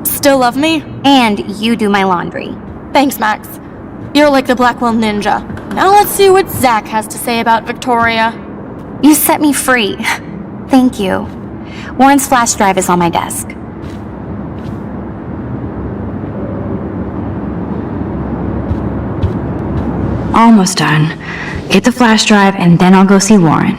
Still love me? And you do my laundry. Thanks, Max. You're like the Blackwell Ninja. Now let's see what Zach has to say about Victoria. You set me free. Thank you. Warren's flash drive is on my desk. Almost done. Get the flash drive and then I'll go see Warren.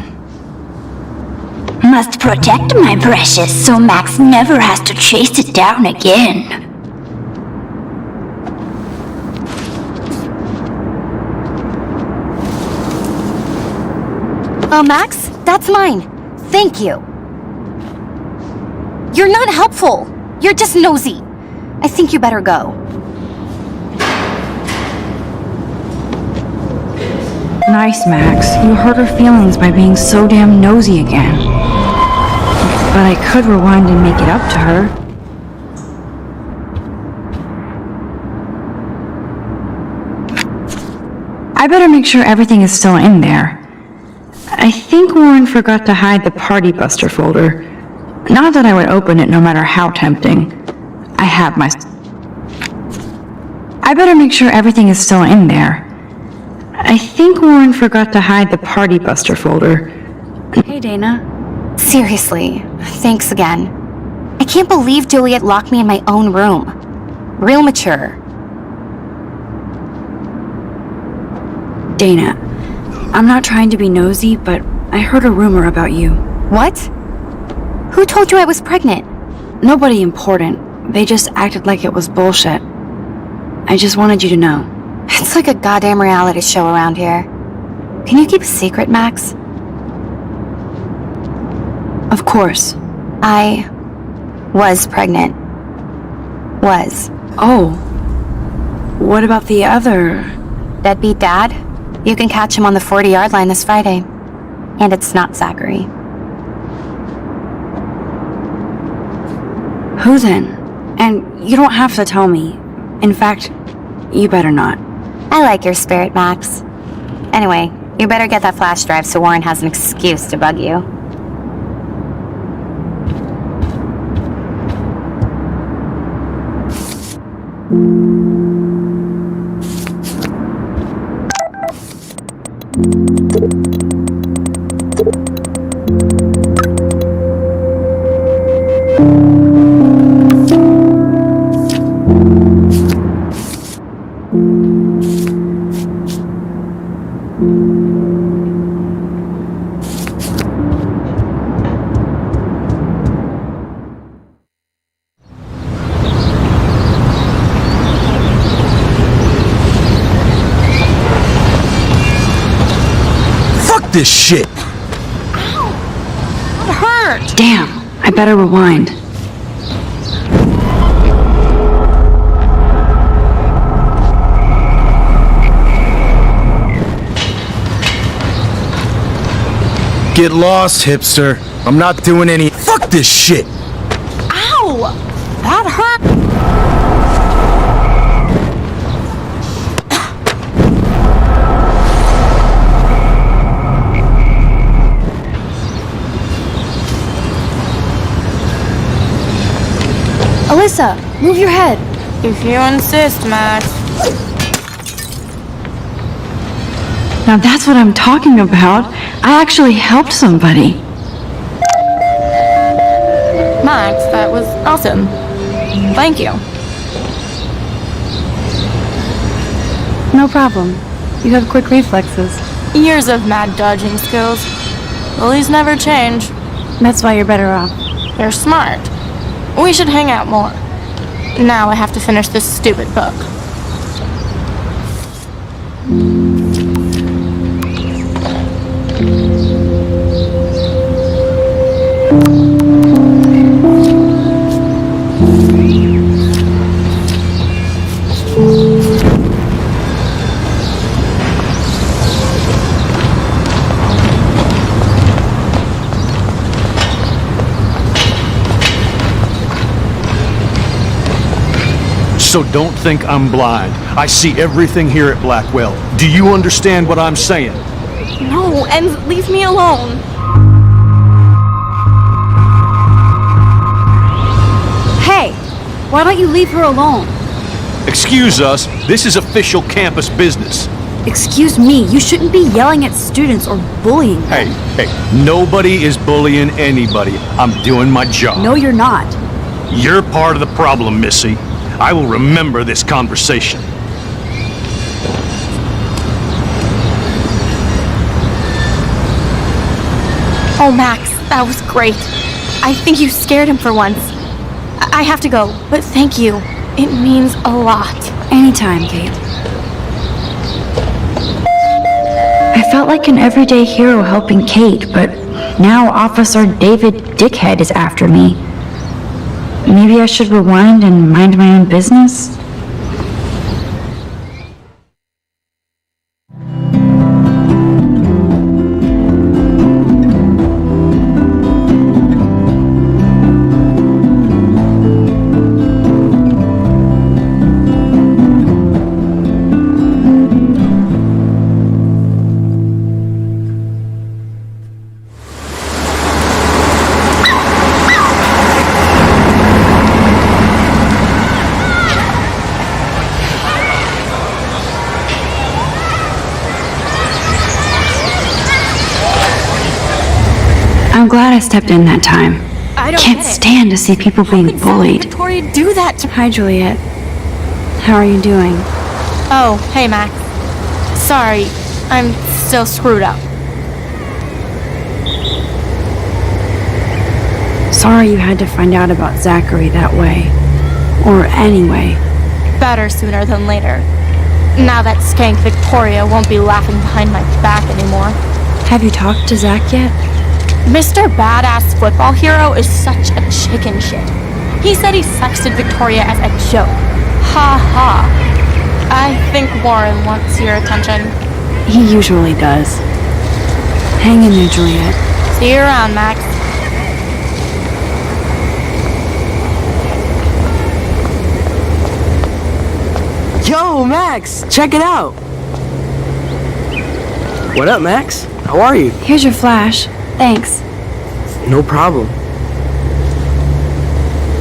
Must protect my precious so Max never has to chase it down again. Oh, Max? That's mine. Thank you. You're not helpful. You're just nosy. I think you better go. Nice, Max. You hurt her feelings by being so damn nosy again. But I could rewind and make it up to her. I better make sure everything is still in there. I think Warren forgot to hide the Party Buster folder. Not that I would open it no matter how tempting. I have my... I better make sure everything is still in there. I think Warren forgot to hide the Party Buster folder. Hey, Dana. Seriously, thanks again. I can't believe Juliet locked me in my own room. Real mature. Dana, I'm not trying to be nosy, but I heard a rumor about you. What? Who told you I was pregnant? Nobody important. They just acted like it was bullshit. I just wanted you to know. It's like a goddamn reality show around here. Can you keep a secret, Max? Of course. I was pregnant. Was. Oh. What about the other? Deadbeat dad? You can catch him on the 40-yard line this Friday. And it's not Zachary. Who then? And you don't have to tell me. In fact, you better not. I like your spirit, Max. Anyway, you better get that flash drive so Warren has an excuse to bug you. This shit! Ow! It hurt! Damn, I better rewind. Get lost, hipster. I'm not doing any. Fuck this shit! Ow! That hurt! Alyssa, move your head. If you insist, Max. Now that's what I'm talking about. I actually helped somebody. Max, that was awesome. Thank you. No problem. You have quick reflexes. Years of mad dodging skills. Lilies never change. That's why you're better off. You're smart. We should hang out more. Now I have to finish this stupid book. So don't think I'm blind. I see everything here at Blackwell. Do you understand what I'm saying? No, and leave me alone. Hey, why don't you leave her alone? Excuse us, this is official campus business. Excuse me, you shouldn't be yelling at students or bullying them. Hey, nobody is bullying anybody. I'm doing my job. No, you're not. You're part of the problem, Missy. I will remember this conversation. Oh, Max, that was great. I think you scared him for once. I have to go, but thank you. It means a lot. Anytime, Kate. I felt like an everyday hero helping Kate, but now Officer David Dickhead is after me. Maybe I should rewind and mind my own business? I'm glad I stepped in that time. I don't Can't get it. stand to see people being bullied. Victoria, do that to... Hi, Juliet. How are you doing? Oh, hey, Max. Sorry, I'm still screwed up. Sorry you had to find out about Zachary that way. Or anyway. Better sooner than later. Now that skank Victoria won't be laughing behind my back anymore. Have you talked to Zach yet? Mr. Badass Football Hero is such a chicken shit. He said he sexted Victoria as a joke. Ha ha. I think Warren wants your attention. He usually does. Hang in there, Juliet. See you around, Max. Yo, Max, check it out. What up, Max? How are you? Here's your flash. Thanks. No problem.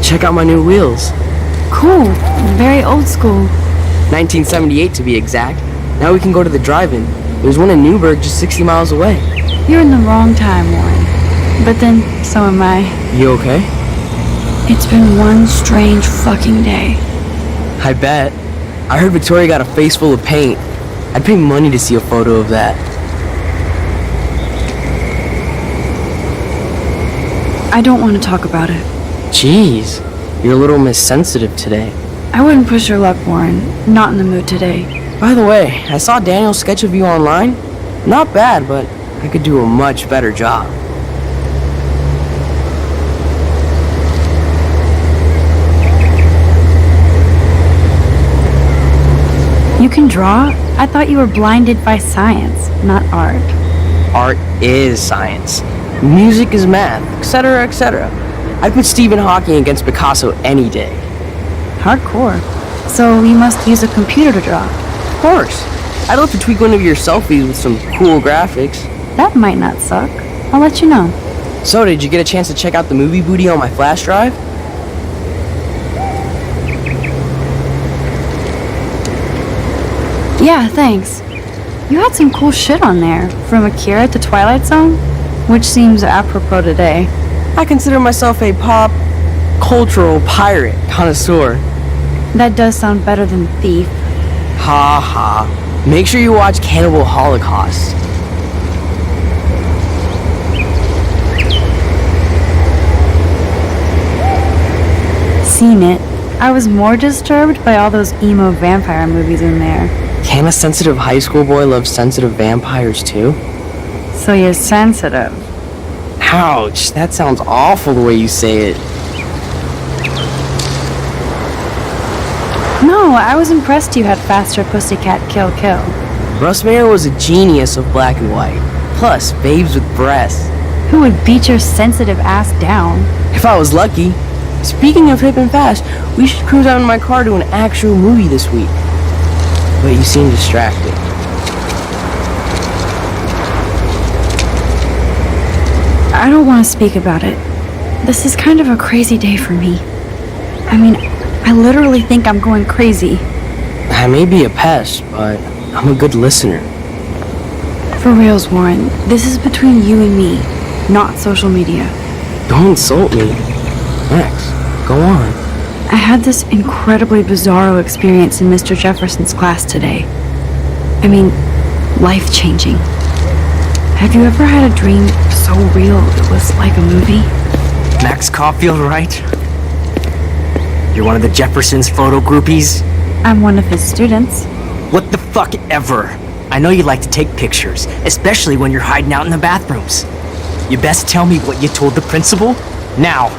Check out my new wheels. Cool. Very old school. 1978 to be exact. Now we can go to the drive-in. There's one in Newburgh just 60 miles away. You're in the wrong time, Warren. But then, so am I. You okay? It's been one strange fucking day. I bet. I heard Victoria got a face full of paint. I'd pay money to see a photo of that. I don't want to talk about it. Jeez, you're a little missensitive today. I wouldn't push your luck, Warren. Not in the mood today. By the way, I saw Daniel's sketch of you online. Not bad, but I could do a much better job. You can draw? I thought you were blinded by science, not art. Art is science. Music is math, etc., etc. I'd put Stephen Hawking against Picasso any day. Hardcore. So you must use a computer to draw. Of course. I'd love to tweak one of your selfies with some cool graphics. That might not suck. I'll let you know. So, did you get a chance to check out the movie booty on my flash drive? Yeah, thanks. You had some cool shit on there, from Akira to Twilight Zone, which seems apropos today. I consider myself a pop cultural pirate connoisseur. That does sound better than thief. Ha ha. Make sure you watch Cannibal Holocaust. Seen it. I was more disturbed by all those emo vampire movies in there. Can a sensitive high school boy love sensitive vampires too? So you're sensitive. Ouch, that sounds awful the way you say it. No, I was impressed you had faster Pussycat Kill Kill. Russ Meyer was a genius of black and white. Plus, babes with breasts. Who would beat your sensitive ass down? If I was lucky. Speaking of hip and fast, we should cruise out in my car to an actual movie this week. But you seem distracted. I don't want to speak about it. This is kind of a crazy day for me. I mean, I literally think I'm going crazy. I may be a pest, but I'm a good listener. For reals, Warren, this is between you and me, not social media. Don't insult me. Max, go on. I had this incredibly bizarro experience in Mr. Jefferson's class today. I mean, life-changing. Have you ever had a dream so real it was like a movie? Max Caulfield, right? You're one of the Jefferson's photo groupies? I'm one of his students. What the fuck ever? I know you like to take pictures, especially when you're hiding out in the bathrooms. You best tell me what you told the principal, now.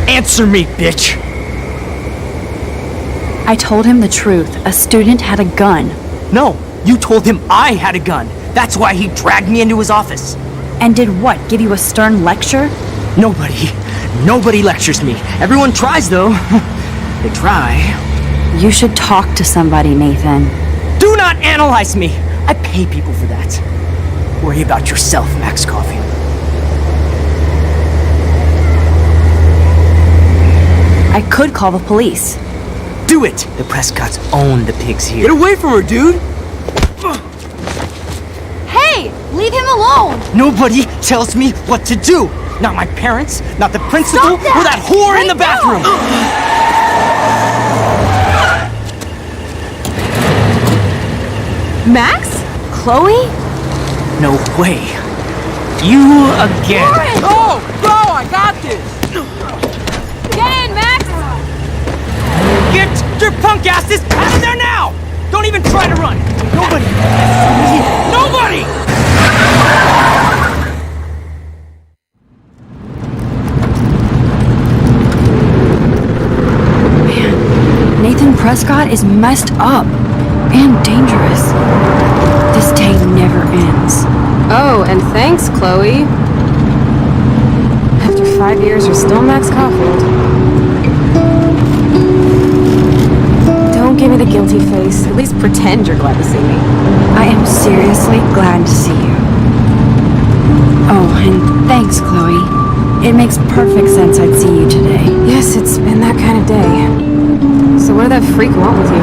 Answer me, bitch! I told him the truth. A student had a gun. No, you told him I had a gun. That's why he dragged me into his office. And did what? Give you a stern lecture? Nobody lectures me. Everyone tries, though. They try. You should talk to somebody, Nathan. Do not analyze me! I pay people for that. Worry about yourself, Max Caulfield. I could call the police. Do it! The Prescotts own the pigs here. Get away from her, dude! Hey! Leave him alone! Nobody tells me what to do! Not my parents, not the principal, or that whore in the bathroom! Max? Chloe? No way. You again. Oh, bro, I got this! Get in, Max! Get your punk asses out of there now! Don't even try to run! Nobody! Nobody! Man, Nathan Prescott is messed up and dangerous. This day never ends. Oh, and thanks, Chloe. After 5 years, you're still Max Caulfield. Don't give me the guilty face. At least pretend you're glad to see me. I am seriously glad to see you. Oh, and thanks, Chloe. It makes perfect sense I'd see you today. Yes, it's been that kind of day. So what did that freak want with you?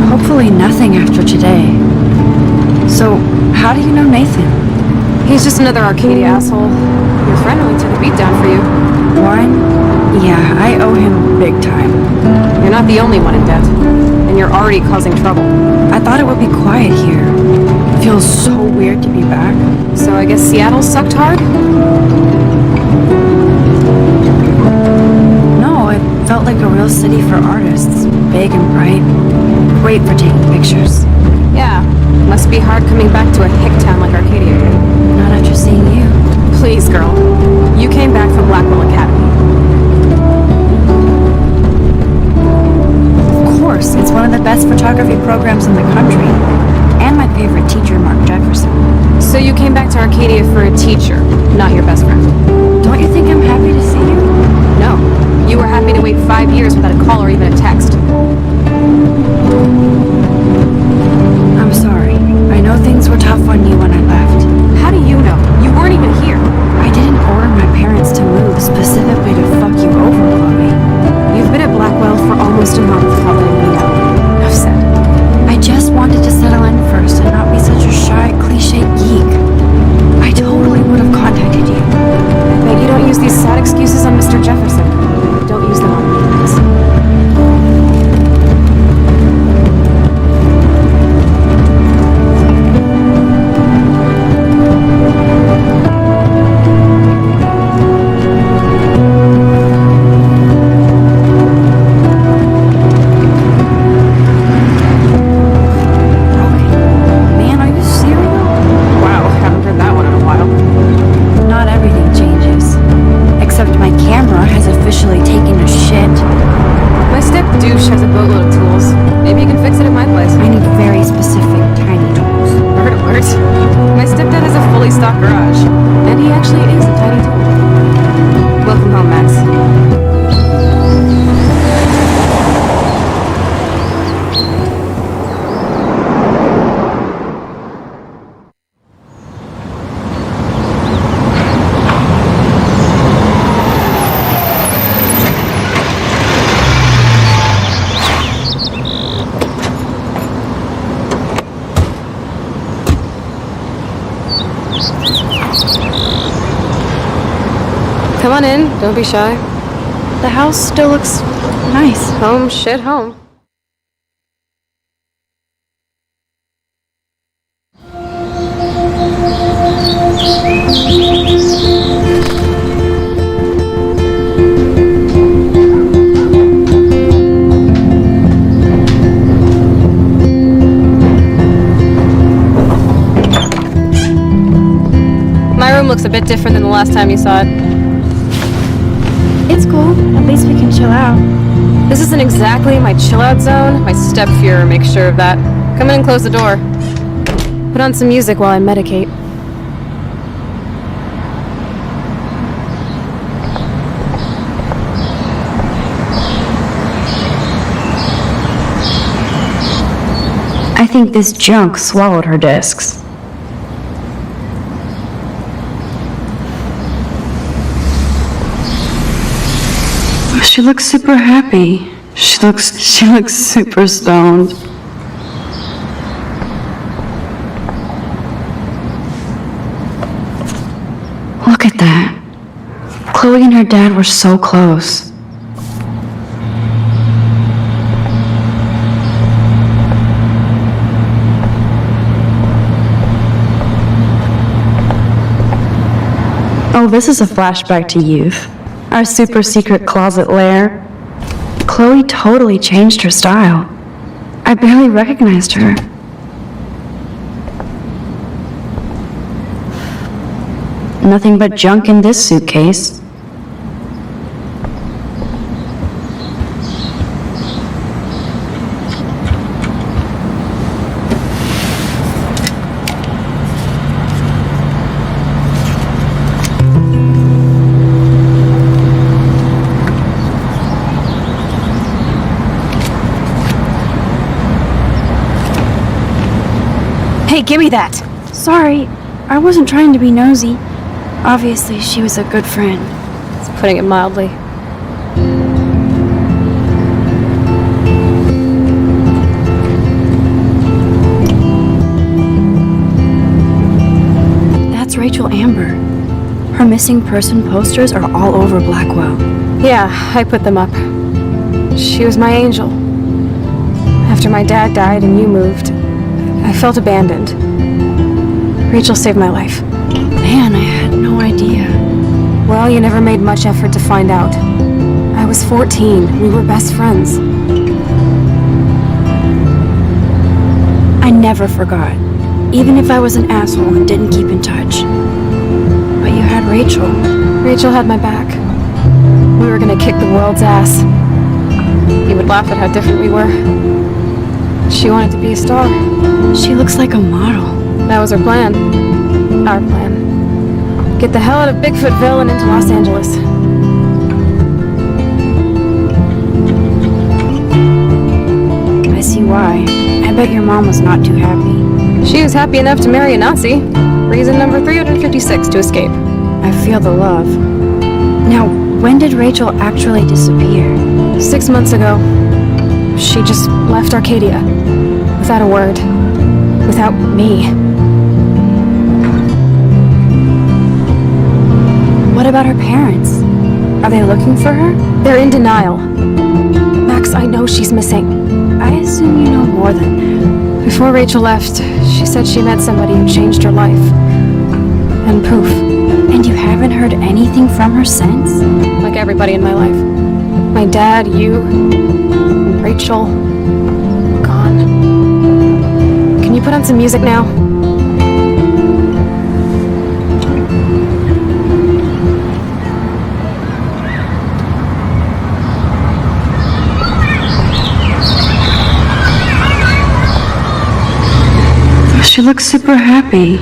Hopefully nothing after today. So, how do you know Nathan? He's just another Arcadia asshole. Your friend really took a beat down for you. Warren? Yeah, I owe him big time. You're not the only one in debt. And you're already causing trouble. I thought it would be quiet here. It feels so weird to be back. So I guess Seattle sucked hard? No, it felt like a real city for artists. Big and bright. Great for taking pictures. Yeah. Must be hard coming back to a hick town like Arcadia did. Not after seeing you. Please, girl. You came back from Blackwell Academy. Of course, it's one of the best photography programs in the country. And my favorite teacher, Mark Jefferson. So you came back to Arcadia for a teacher, not your best friend. Don't you think I'm happy to see you? No. You were happy to wait 5 years without a call or even a text. I'm sorry. I know things were tough on you when I left. How do you know? You weren't even here. I didn't order my parents to move specifically to fuck you over, Chloe. You've been at Blackwell for almost a month without letting me know. Enough said. I just wanted to settle in first and not be such a shy, cliche geek. I totally would have contacted you. But you don't use these sad excuses on Mr. Jefferson. Don't use them on me, please. Man, are you serious? Wow, haven't heard that one in a while. Not everything changes. Except my camera has officially taken a shit. My step douche has a boatload of tools. Maybe you can fix it at my place. I need very specific, tiny tools. Nerd alert. My stepdad has a fully stocked garage. And he actually is a tiny tool. Welcome home, Max. Come on in, don't be shy. The house still looks nice. Home, shit, home. My room looks a bit different than the last time you saw it. It's cool. At least we can chill out. This isn't exactly my chill-out zone. My step-Fuhrer makes sure of that. Come in and close the door. Put on some music while I medicate. I think this junk swallowed her discs. She looks super happy. She looks super stoned. Look at that. Chloe and her dad were so close. Oh, this is a flashback to youth. Our super secret closet lair. Chloe totally changed her style. I barely recognized her. Nothing but junk in this suitcase. Hey, give me that! Sorry, I wasn't trying to be nosy. Obviously, she was a good friend. It's putting it mildly. That's Rachel Amber. Her missing person posters are all over Blackwell. Yeah, I put them up. She was my angel. After my dad died and you moved, I felt abandoned. Rachel saved my life. Man, I had no idea. Well, you never made much effort to find out. I was 14. We were best friends. I never forgot. Even if I was an asshole and didn't keep in touch. But you had Rachel. Rachel had my back. We were gonna kick the world's ass. You would laugh at how different we were. She wanted to be a star. She looks like a model. That was her plan. Our plan. Get the hell out of Bigfootville and into Los Angeles. I see why. I bet your mom was not too happy. She was happy enough to marry a Nazi. Reason number 356 to escape. I feel the love. Now, when did Rachel actually disappear? 6 months ago. She just left Arcadia. Without a word. Without me. What about her parents? Are they looking for her? They're in denial. Max, I know she's missing. I assume you know more than that. Before Rachel left, she said she met somebody who changed her life. And poof. And you haven't heard anything from her since? Like everybody in my life. My dad, you, Rachel, gone. Can you put on some music now? She looks super happy.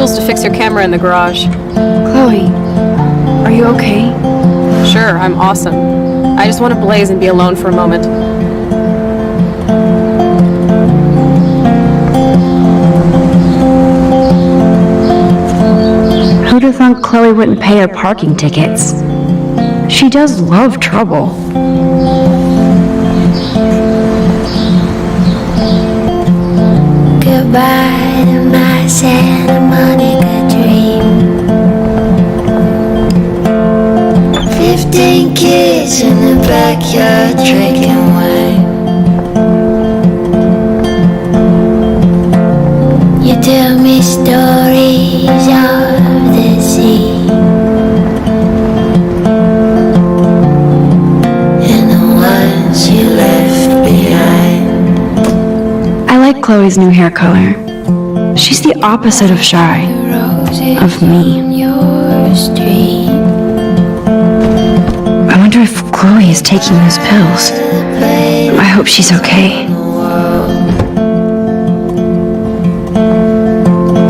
tools to fix your camera in the garage. Chloe, are you okay? Sure, I'm awesome. I just want to blaze and be alone for a moment. Who'd have thought Chloe wouldn't pay her parking tickets? She does love trouble. Goodbye to my Santa Monica dream. 15 kids in the backyard drinking wine. You tell me stories of the sea and the ones you left behind. I like Chloe's new hair color. She's the opposite of shy. Of me. Your street. I wonder if Chloe is taking those pills. I hope she's okay.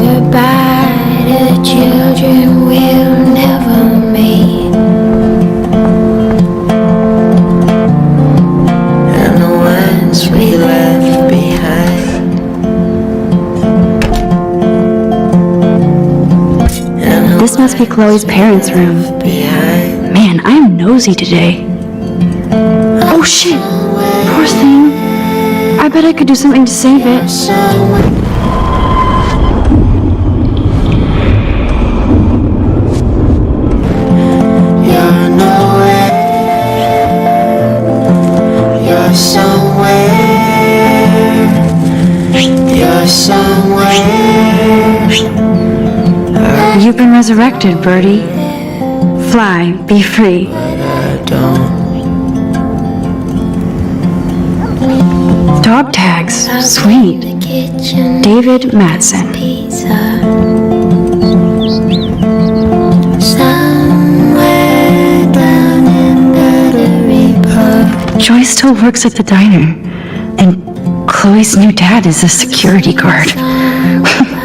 Goodbye to children we'll never meet, and the ones we left behind. This must be Chloe's parents' room. Man, I am nosy today. Oh shit! Poor thing. I bet I could do something to save it. You're nowhere. You're somewhere. You're somewhere. You've been resurrected, Birdie. Fly, be free. Dog tags, sweet. David Madsen. Somewhere down in Battery Park. Joy still works at the diner, and Chloe's new dad is a security guard.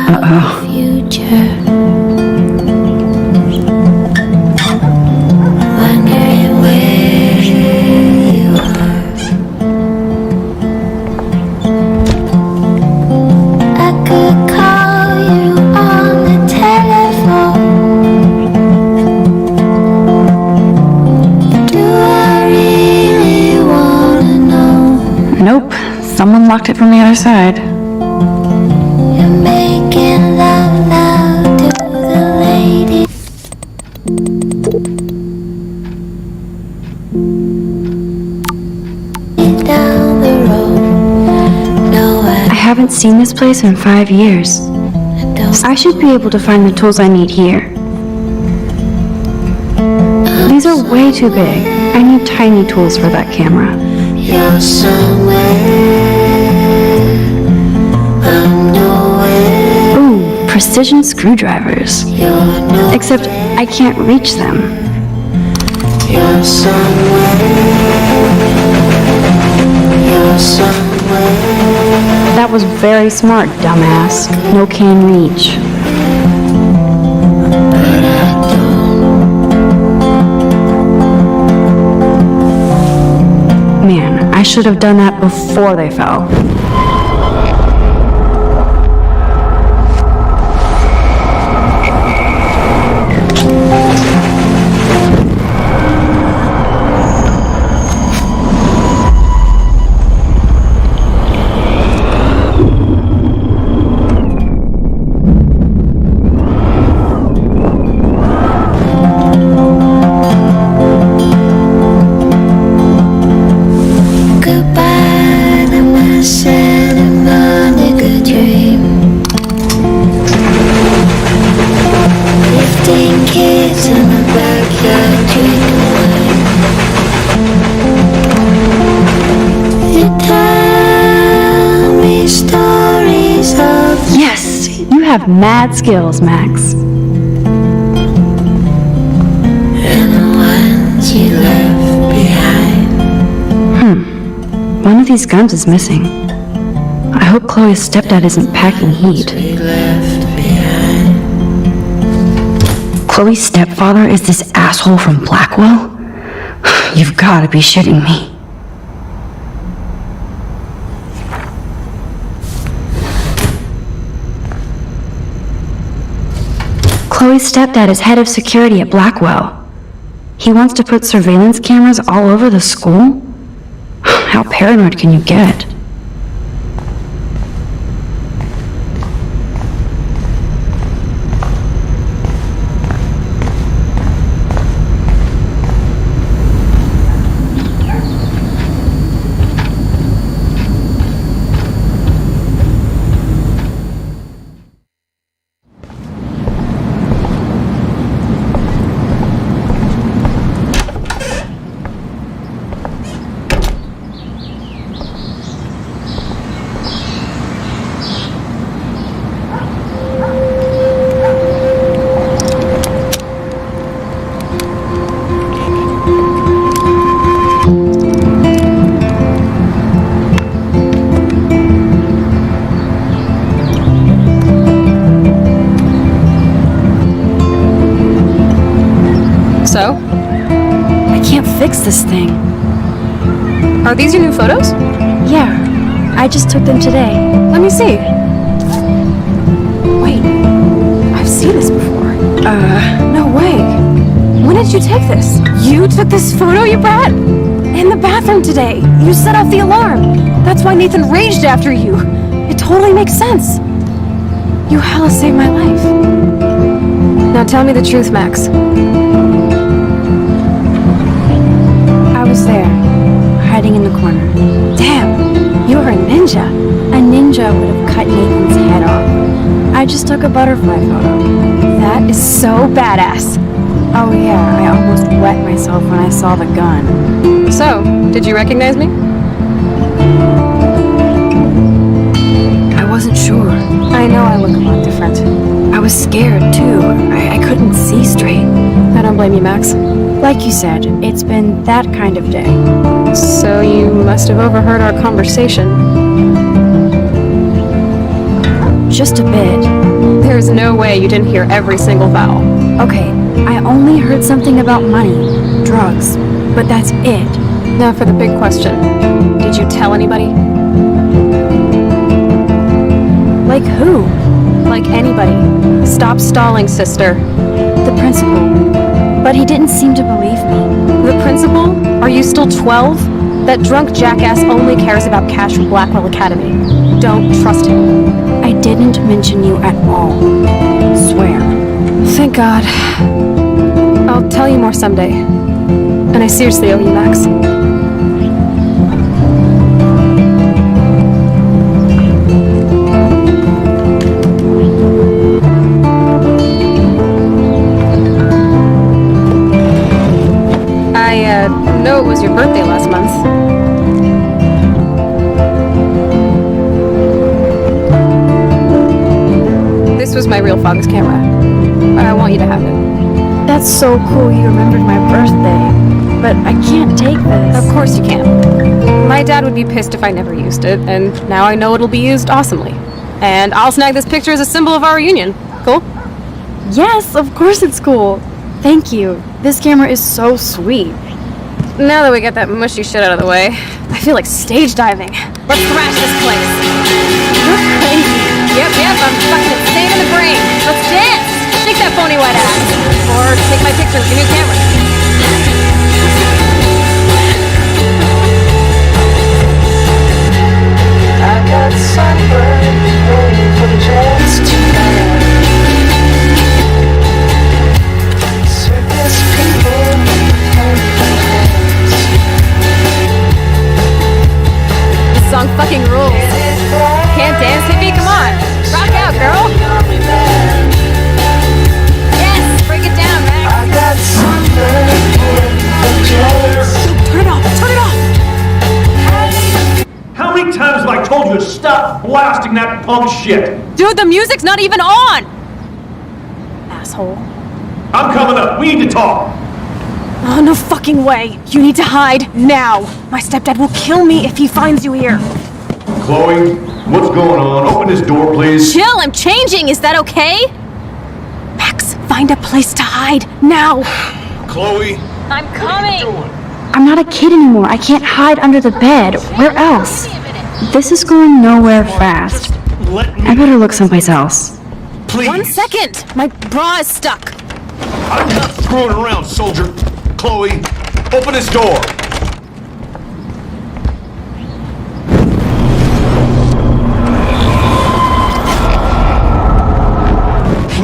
Uh-oh. Future. Wondering where you are. I could call you on the telephone. Do I really wanna know? Nope, someone locked it from the other side. You're making love now to the lady. Down the road. No, I haven't seen this place in 5 years. I should be able to find the tools I need here. These are way too big. I need tiny tools for that camera. You're somewhere. I'm nowhere. Ooh, precision screwdrivers. You're nowhere. Except I can't reach them. You're somewhere. You're somewhere. That was very smart, dumbass. No can reach. Man, I should have done that before they fell. Goodbye to my Santa Monica dream. 15 kids in the backyard drinking wine. You tell me stories of. Yes, you have mad skills, Max. And the ones you left behind. One of these guns is missing. I hope Chloe's stepdad isn't packing heat. We left behind. Chloe's stepfather is this asshole from Blackwell? You've gotta be shitting me. Chloe's stepdad is head of security at Blackwell. He wants to put surveillance cameras all over the school? How paranoid can you get? So? I can't fix this thing. Are these your new photos? Yeah. I just took them today. Let me see. Wait. I've seen this before. No way. When did you take this? You took this photo, you brat? In the bathroom today. You set off the alarm. That's why Nathan raged after you. It totally makes sense. You hella saved my life. Now tell me the truth, Max. I was there, hiding in the corner. Damn, you were a ninja. A ninja would have cut Nathan's head off. I just took a butterfly photo. That is so badass. Oh yeah, I almost wet myself when I saw the gun. So, did you recognize me? I wasn't sure. I know I look a lot different. I was scared too. I couldn't see straight. I don't blame you, Max. Like you said, it's been that kind of day. So you must have overheard our conversation. Just a bit. There's no way you didn't hear every single vowel. Okay, I only heard something about money, drugs, but that's it. Now for the big question. Did you tell anybody? Like who? Like anybody. Stop stalling, sister. The principal. But he didn't seem to believe me. The principal? Are you still 12? That drunk jackass only cares about cash from Blackwell Academy. Don't trust him. I didn't mention you at all. Swear. Thank God. I'll tell you more someday. And I seriously owe you, Max. I know it was your birthday last month. This was my real father's camera. I want you to have it. That's so cool you remembered my birthday. But I can't take this. Of course you can. My dad would be pissed if I never used it, and now I know it'll be used awesomely. And I'll snag this picture as a symbol of our reunion. Cool? Yes, of course it's cool. Thank you. This camera is so sweet. Now that we got that mushy shit out of the way, I feel like stage diving. Let's thrash this place. You're crazy. Yep, I'm fucking insane in the brain. Let's dance. Shake that phony white ass. Or take my picture with your new camera. I got sunburn, waiting for the chance to land. Circus people hold their hands. This song fucking rules. Can't dance, hippie? Come on. Rock out, girl. Yes, break it down, Max. I got sunburn, waiting for the chance. Turn it off. Turn it off. How many times have I told you to stop blasting that punk shit? Dude, the music's not even on! Asshole. I'm coming up. We need to talk. Oh, no fucking way. You need to hide now. My stepdad will kill me if he finds you here. Chloe, what's going on? Open this door, please. Chill, I'm changing. Is that okay? Max, fine. Find a place to hide, now! Chloe, I'm coming! I'm not a kid anymore. I can't hide under the bed. Where else? This is going nowhere fast. I better look someplace else. please. 1 second! My bra is stuck! I'm not screwing around, soldier. Chloe, open this door.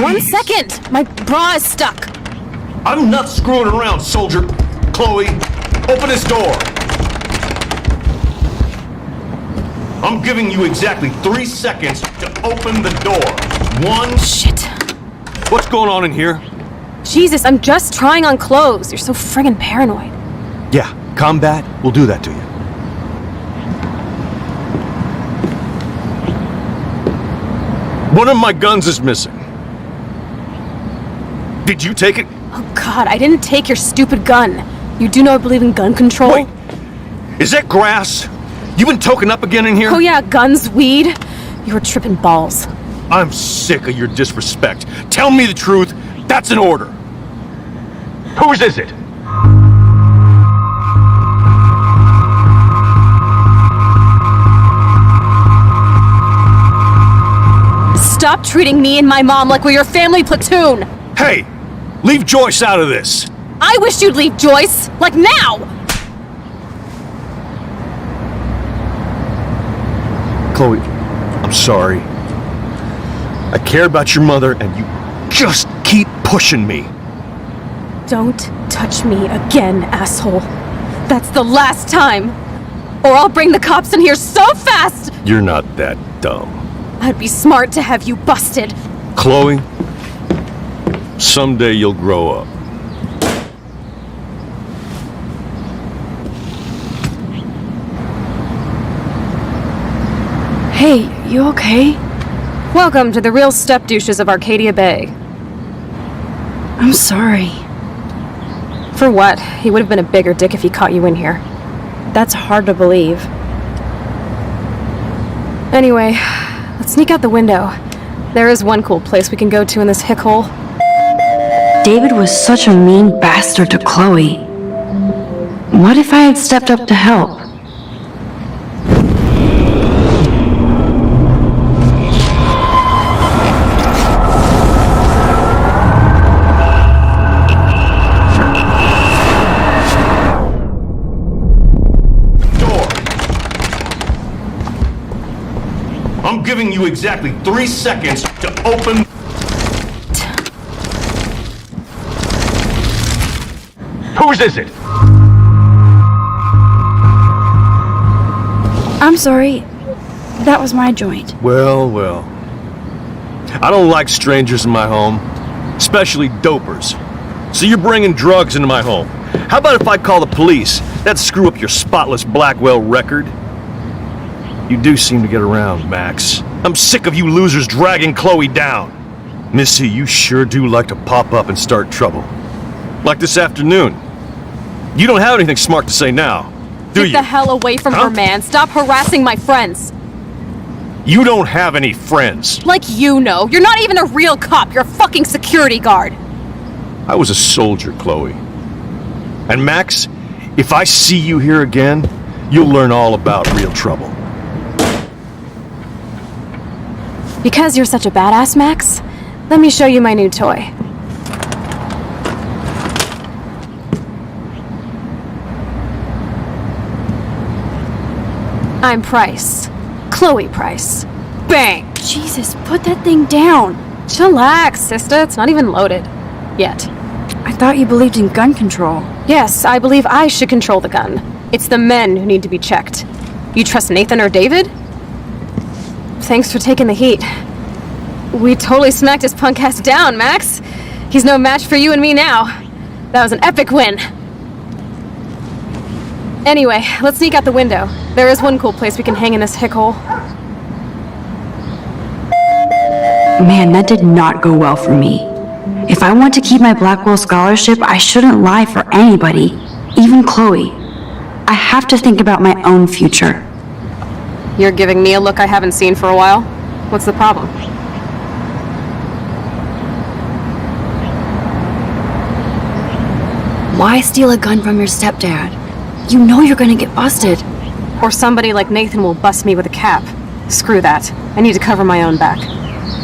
One second! My bra is stuck! I'm not screwing around, soldier. Chloe, open this door. I'm giving you exactly 3 seconds to open the door. 1. Shit. What's going on in here? Jesus, I'm just trying on clothes. You're so friggin' paranoid. Yeah, combat will do that to you. One of my guns is missing. Did you take it? Oh god, I didn't take your stupid gun. You do know I believe in gun control? Wait, is that grass? You been token up again in here? Oh yeah, guns, weed. You were tripping balls. I'm sick of your disrespect. Tell me the truth. That's an order. Whose is it? Stop treating me and my mom like we're your family platoon! Hey, leave Joyce out of this. I wish you'd leave, Joyce! Like now! Chloe, I'm sorry. I care about your mother and you just keep pushing me. Don't touch me again, asshole. That's the last time! Or I'll bring the cops in here so fast! You're not that dumb. I'd be smart to have you busted. Chloe, someday you'll grow up. Hey, you okay? Welcome to the real step douches of Arcadia Bay. I'm sorry. For what? He would have been a bigger dick if he caught you in here. That's hard to believe. Anyway, let's sneak out the window. There is one cool place we can go to in this hick hole. David was such a mean bastard to Chloe. What if I had stepped up to help? I'm giving you exactly 3 seconds to open. Whose is it? I'm sorry. That was my joint. Well, well. I don't like strangers in my home, especially dopers. So you're bringing drugs into my home. How about if I call the police? That'd screw up your spotless Blackwell record. You do seem to get around, Max. I'm sick of you losers dragging Chloe down. Missy, you sure do like to pop up and start trouble. Like this afternoon. You don't have anything smart to say now, do you? Get the hell away from her, man. Stop harassing my friends. You don't have any friends. Like you know. You're not even a real cop. You're a fucking security guard. I was a soldier, Chloe. And Max, if I see you here again, you'll learn all about real trouble. Because you're such a badass, Max, let me show you my new toy. I'm Price. Chloe Price. Bang! Jesus, put that thing down. Chillax, sister. It's not even loaded. Yet. I thought you believed in gun control. Yes, I believe I should control the gun. It's the men who need to be checked. You trust Nathan or David? Thanks for taking the heat. We totally smacked his punk ass down, Max. He's no match for you and me now. That was an epic win. Anyway, let's sneak out the window. There is one cool place we can hang in this hick hole. Man, that did not go well for me. If I want to keep my Blackwell scholarship, I shouldn't lie for anybody, even Chloe. I have to think about my own future. You're giving me a look I haven't seen for a while. What's the problem? Why steal a gun from your stepdad? You know you're gonna get busted. Or somebody like Nathan will bust me with a cap. Screw that. I need to cover my own back.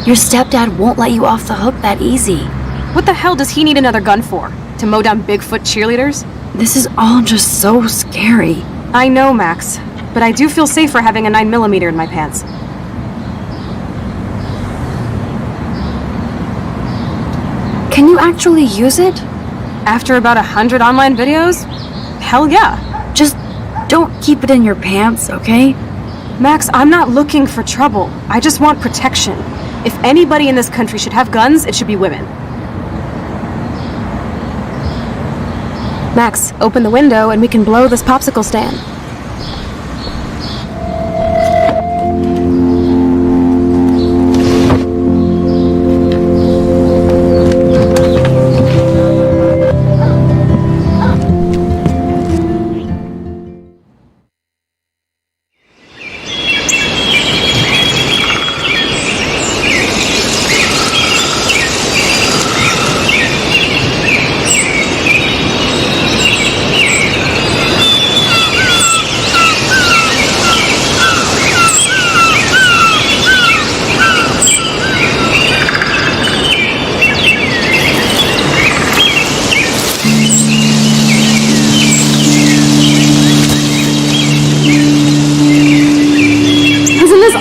Your stepdad won't let you off the hook that easy. What the hell does he need another gun for? To mow down Bigfoot cheerleaders? This is all just so scary. I know, Max. But I do feel safer having a 9mm in my pants. Can you actually use it? After about 100 online videos? Hell yeah. Just don't keep it in your pants, okay? Max, I'm not looking for trouble. I just want protection. If anybody in this country should have guns, it should be women. Max, open the window and we can blow this popsicle stand.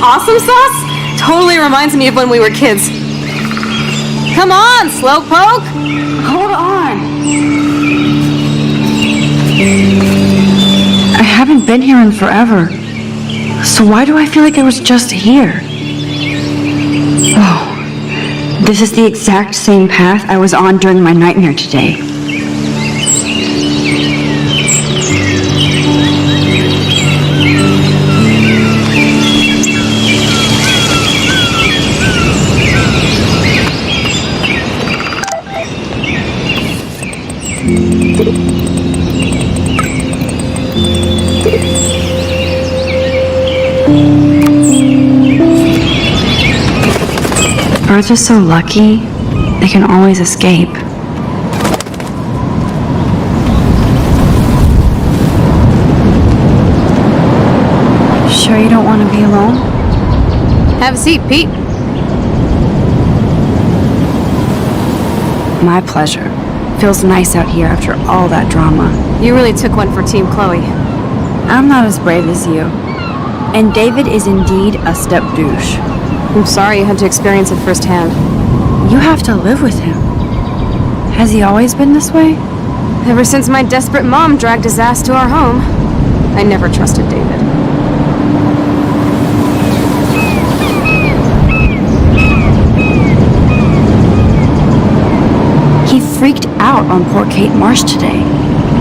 Awesome sauce? Totally reminds me of when we were kids. Come on, Slowpoke! Hold on. I haven't been here in forever. So why do I feel like I was just here? Oh, this is the exact same path I was on during my nightmare today. Birds are so lucky, they can always escape. Sure you don't want to be alone? Have a seat, Pete. My pleasure. Feels nice out here after all that drama. You really took one for Team Chloe. I'm not as brave as you. And David is indeed a step douche. I'm sorry you had to experience it firsthand. You have to live with him. Has he always been this way? Ever since my desperate mom dragged his ass to our home, I never trusted David. He freaked out on poor Kate Marsh today.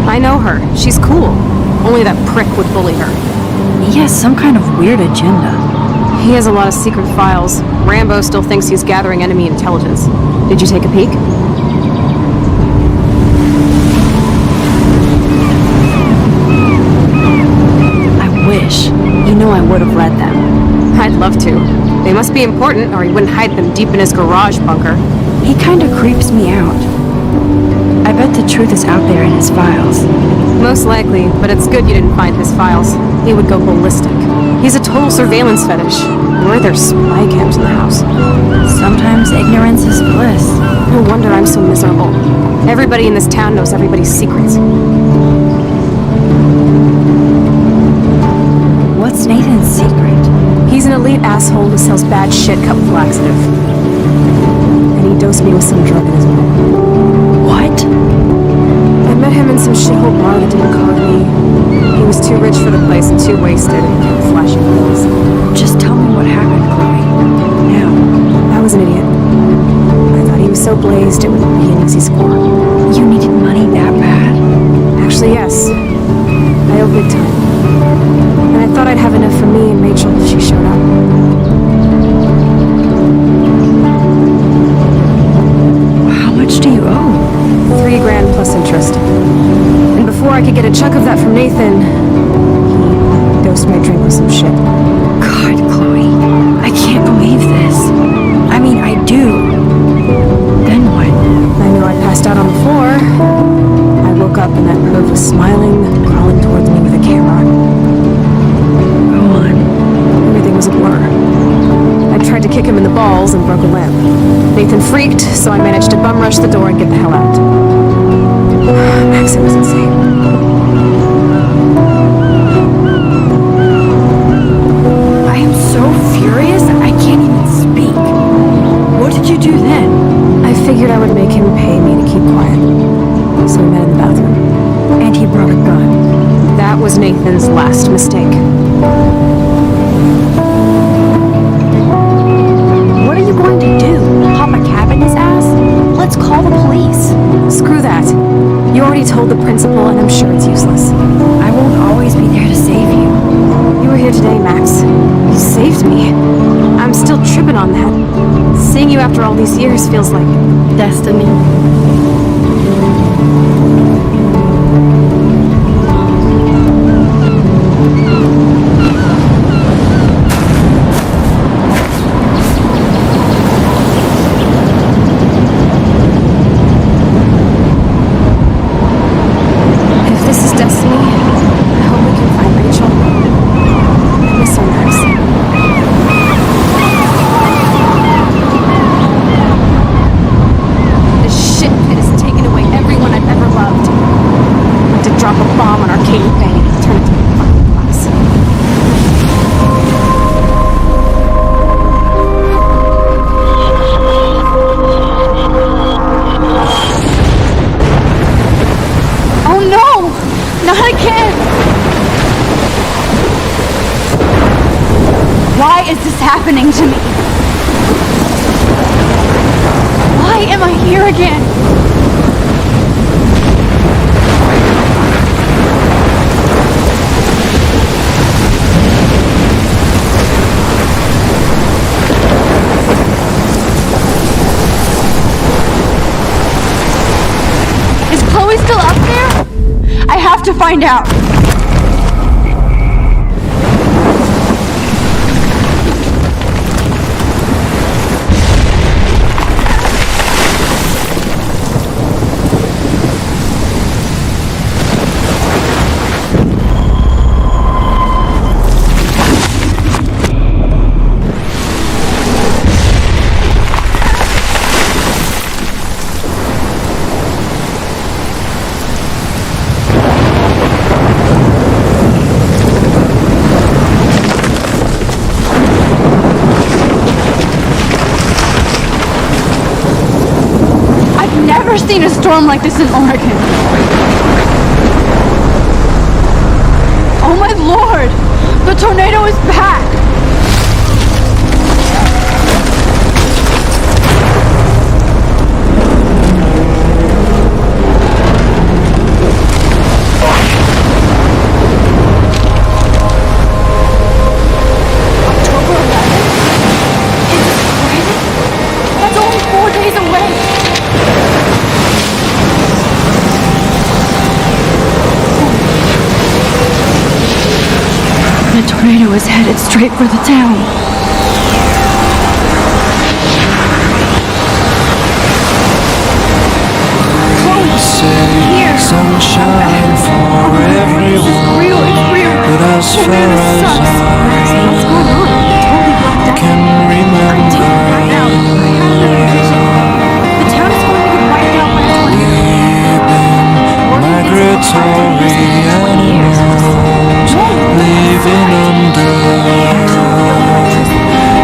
I know her. She's cool. Only that prick would bully her. He has some kind of weird agenda. He has a lot of secret files. Rambo still thinks he's gathering enemy intelligence. Did you take a peek? I wish. You know I would have read them. I'd love to. They must be important, or he wouldn't hide them deep in his garage bunker. He kind of creeps me out. I bet the truth is out there in his files. Most likely, but it's good you didn't find his files. He would go ballistic. He's a total surveillance fetish. Were there spy cams in the house? Sometimes ignorance is bliss. No wonder I'm so miserable. Everybody in this town knows everybody's secrets. What's Nathan's secret? He's an elite asshole who sells bad shit cut with laxative. And he dosed me with some drug in his room. What? I met him in some shithole bar that didn't call me. He was too rich for the place and too wasted and kept flashing pills. Just tell me what happened, Chloe. Now. I was an idiot. I thought he was so blazed it would be an easy score. You needed money that bad? Actually, yes. I owe big time. And I thought I'd have enough for me and Rachel if she showed up. How much do you owe? $3,000 plus interest. And before I could get a chunk of that from Nathan, he dosed my drink with some shit. God, Chloe, I can't believe this. I mean, I do. Then what? I knew I passed out on the floor. I woke woke up and that perv was smiling, crawling towards me with a camera. Go on. Everything was a blur. I tried to kick him in the balls and broke a limb. Nathan freaked, so I managed to bum rush the door and get the hell out. Max, it was insane. I am so furious, I can't even speak. What did you do then? I figured I would make him pay me to keep quiet. So we met in the bathroom. And he brought a gun. That was Nathan's last mistake. What are you going to do? Pop a cap in his ass? Let's call the police. Screw that. You already told the principal, and I'm sure it's useless. I won't always be there to save you. You were here today, Max. You saved me. I'm still tripping on that. Seeing you after all these years feels like destiny. If this is destiny, I hope we can find Rachel. I miss her, Max. This shit pit has taken away everyone I've ever loved. Like to drop a bomb on Arcade Bay and turn it to a fucking glass. Oh no! Not again! Why is this happening to me? Why am I here again? Is Chloe still up there? I have to find out. Never seen a storm like this in Oregon. Oh my lord! The tornado is back! October 11th? Is this crazy? That's only 4 days away! The tornado is headed straight for the town. Here! Sunshine for everyone. Real, it's real! But as far Tornado as sucks! What's going on? Totally blacked out. can I did remember, black out. I had another vision. The town is going to get wiped out by a tornado. migratory animals living under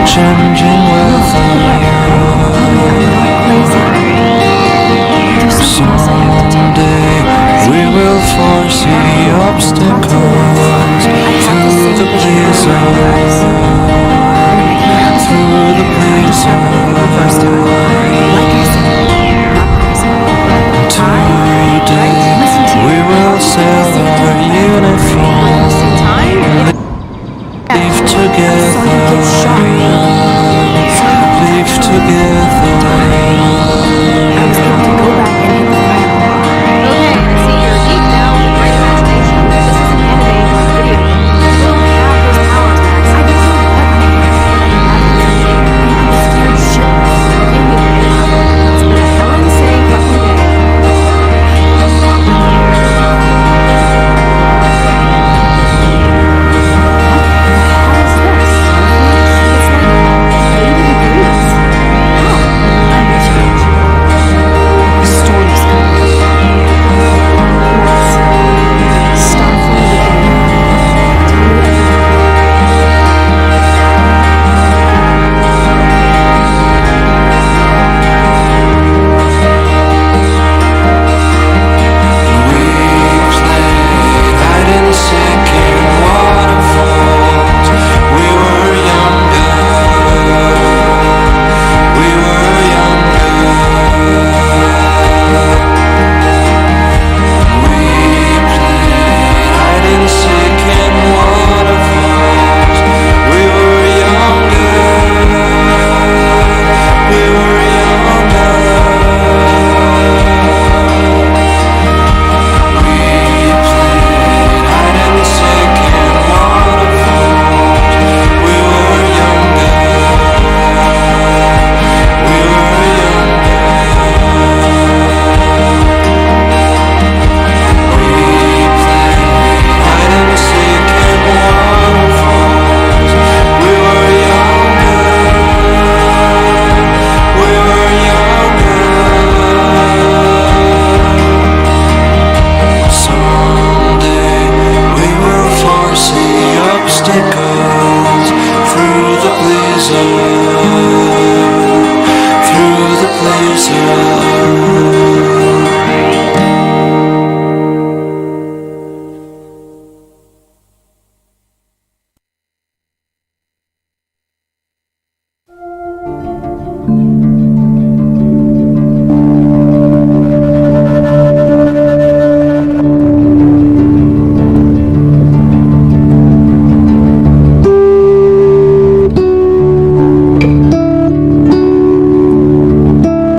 changing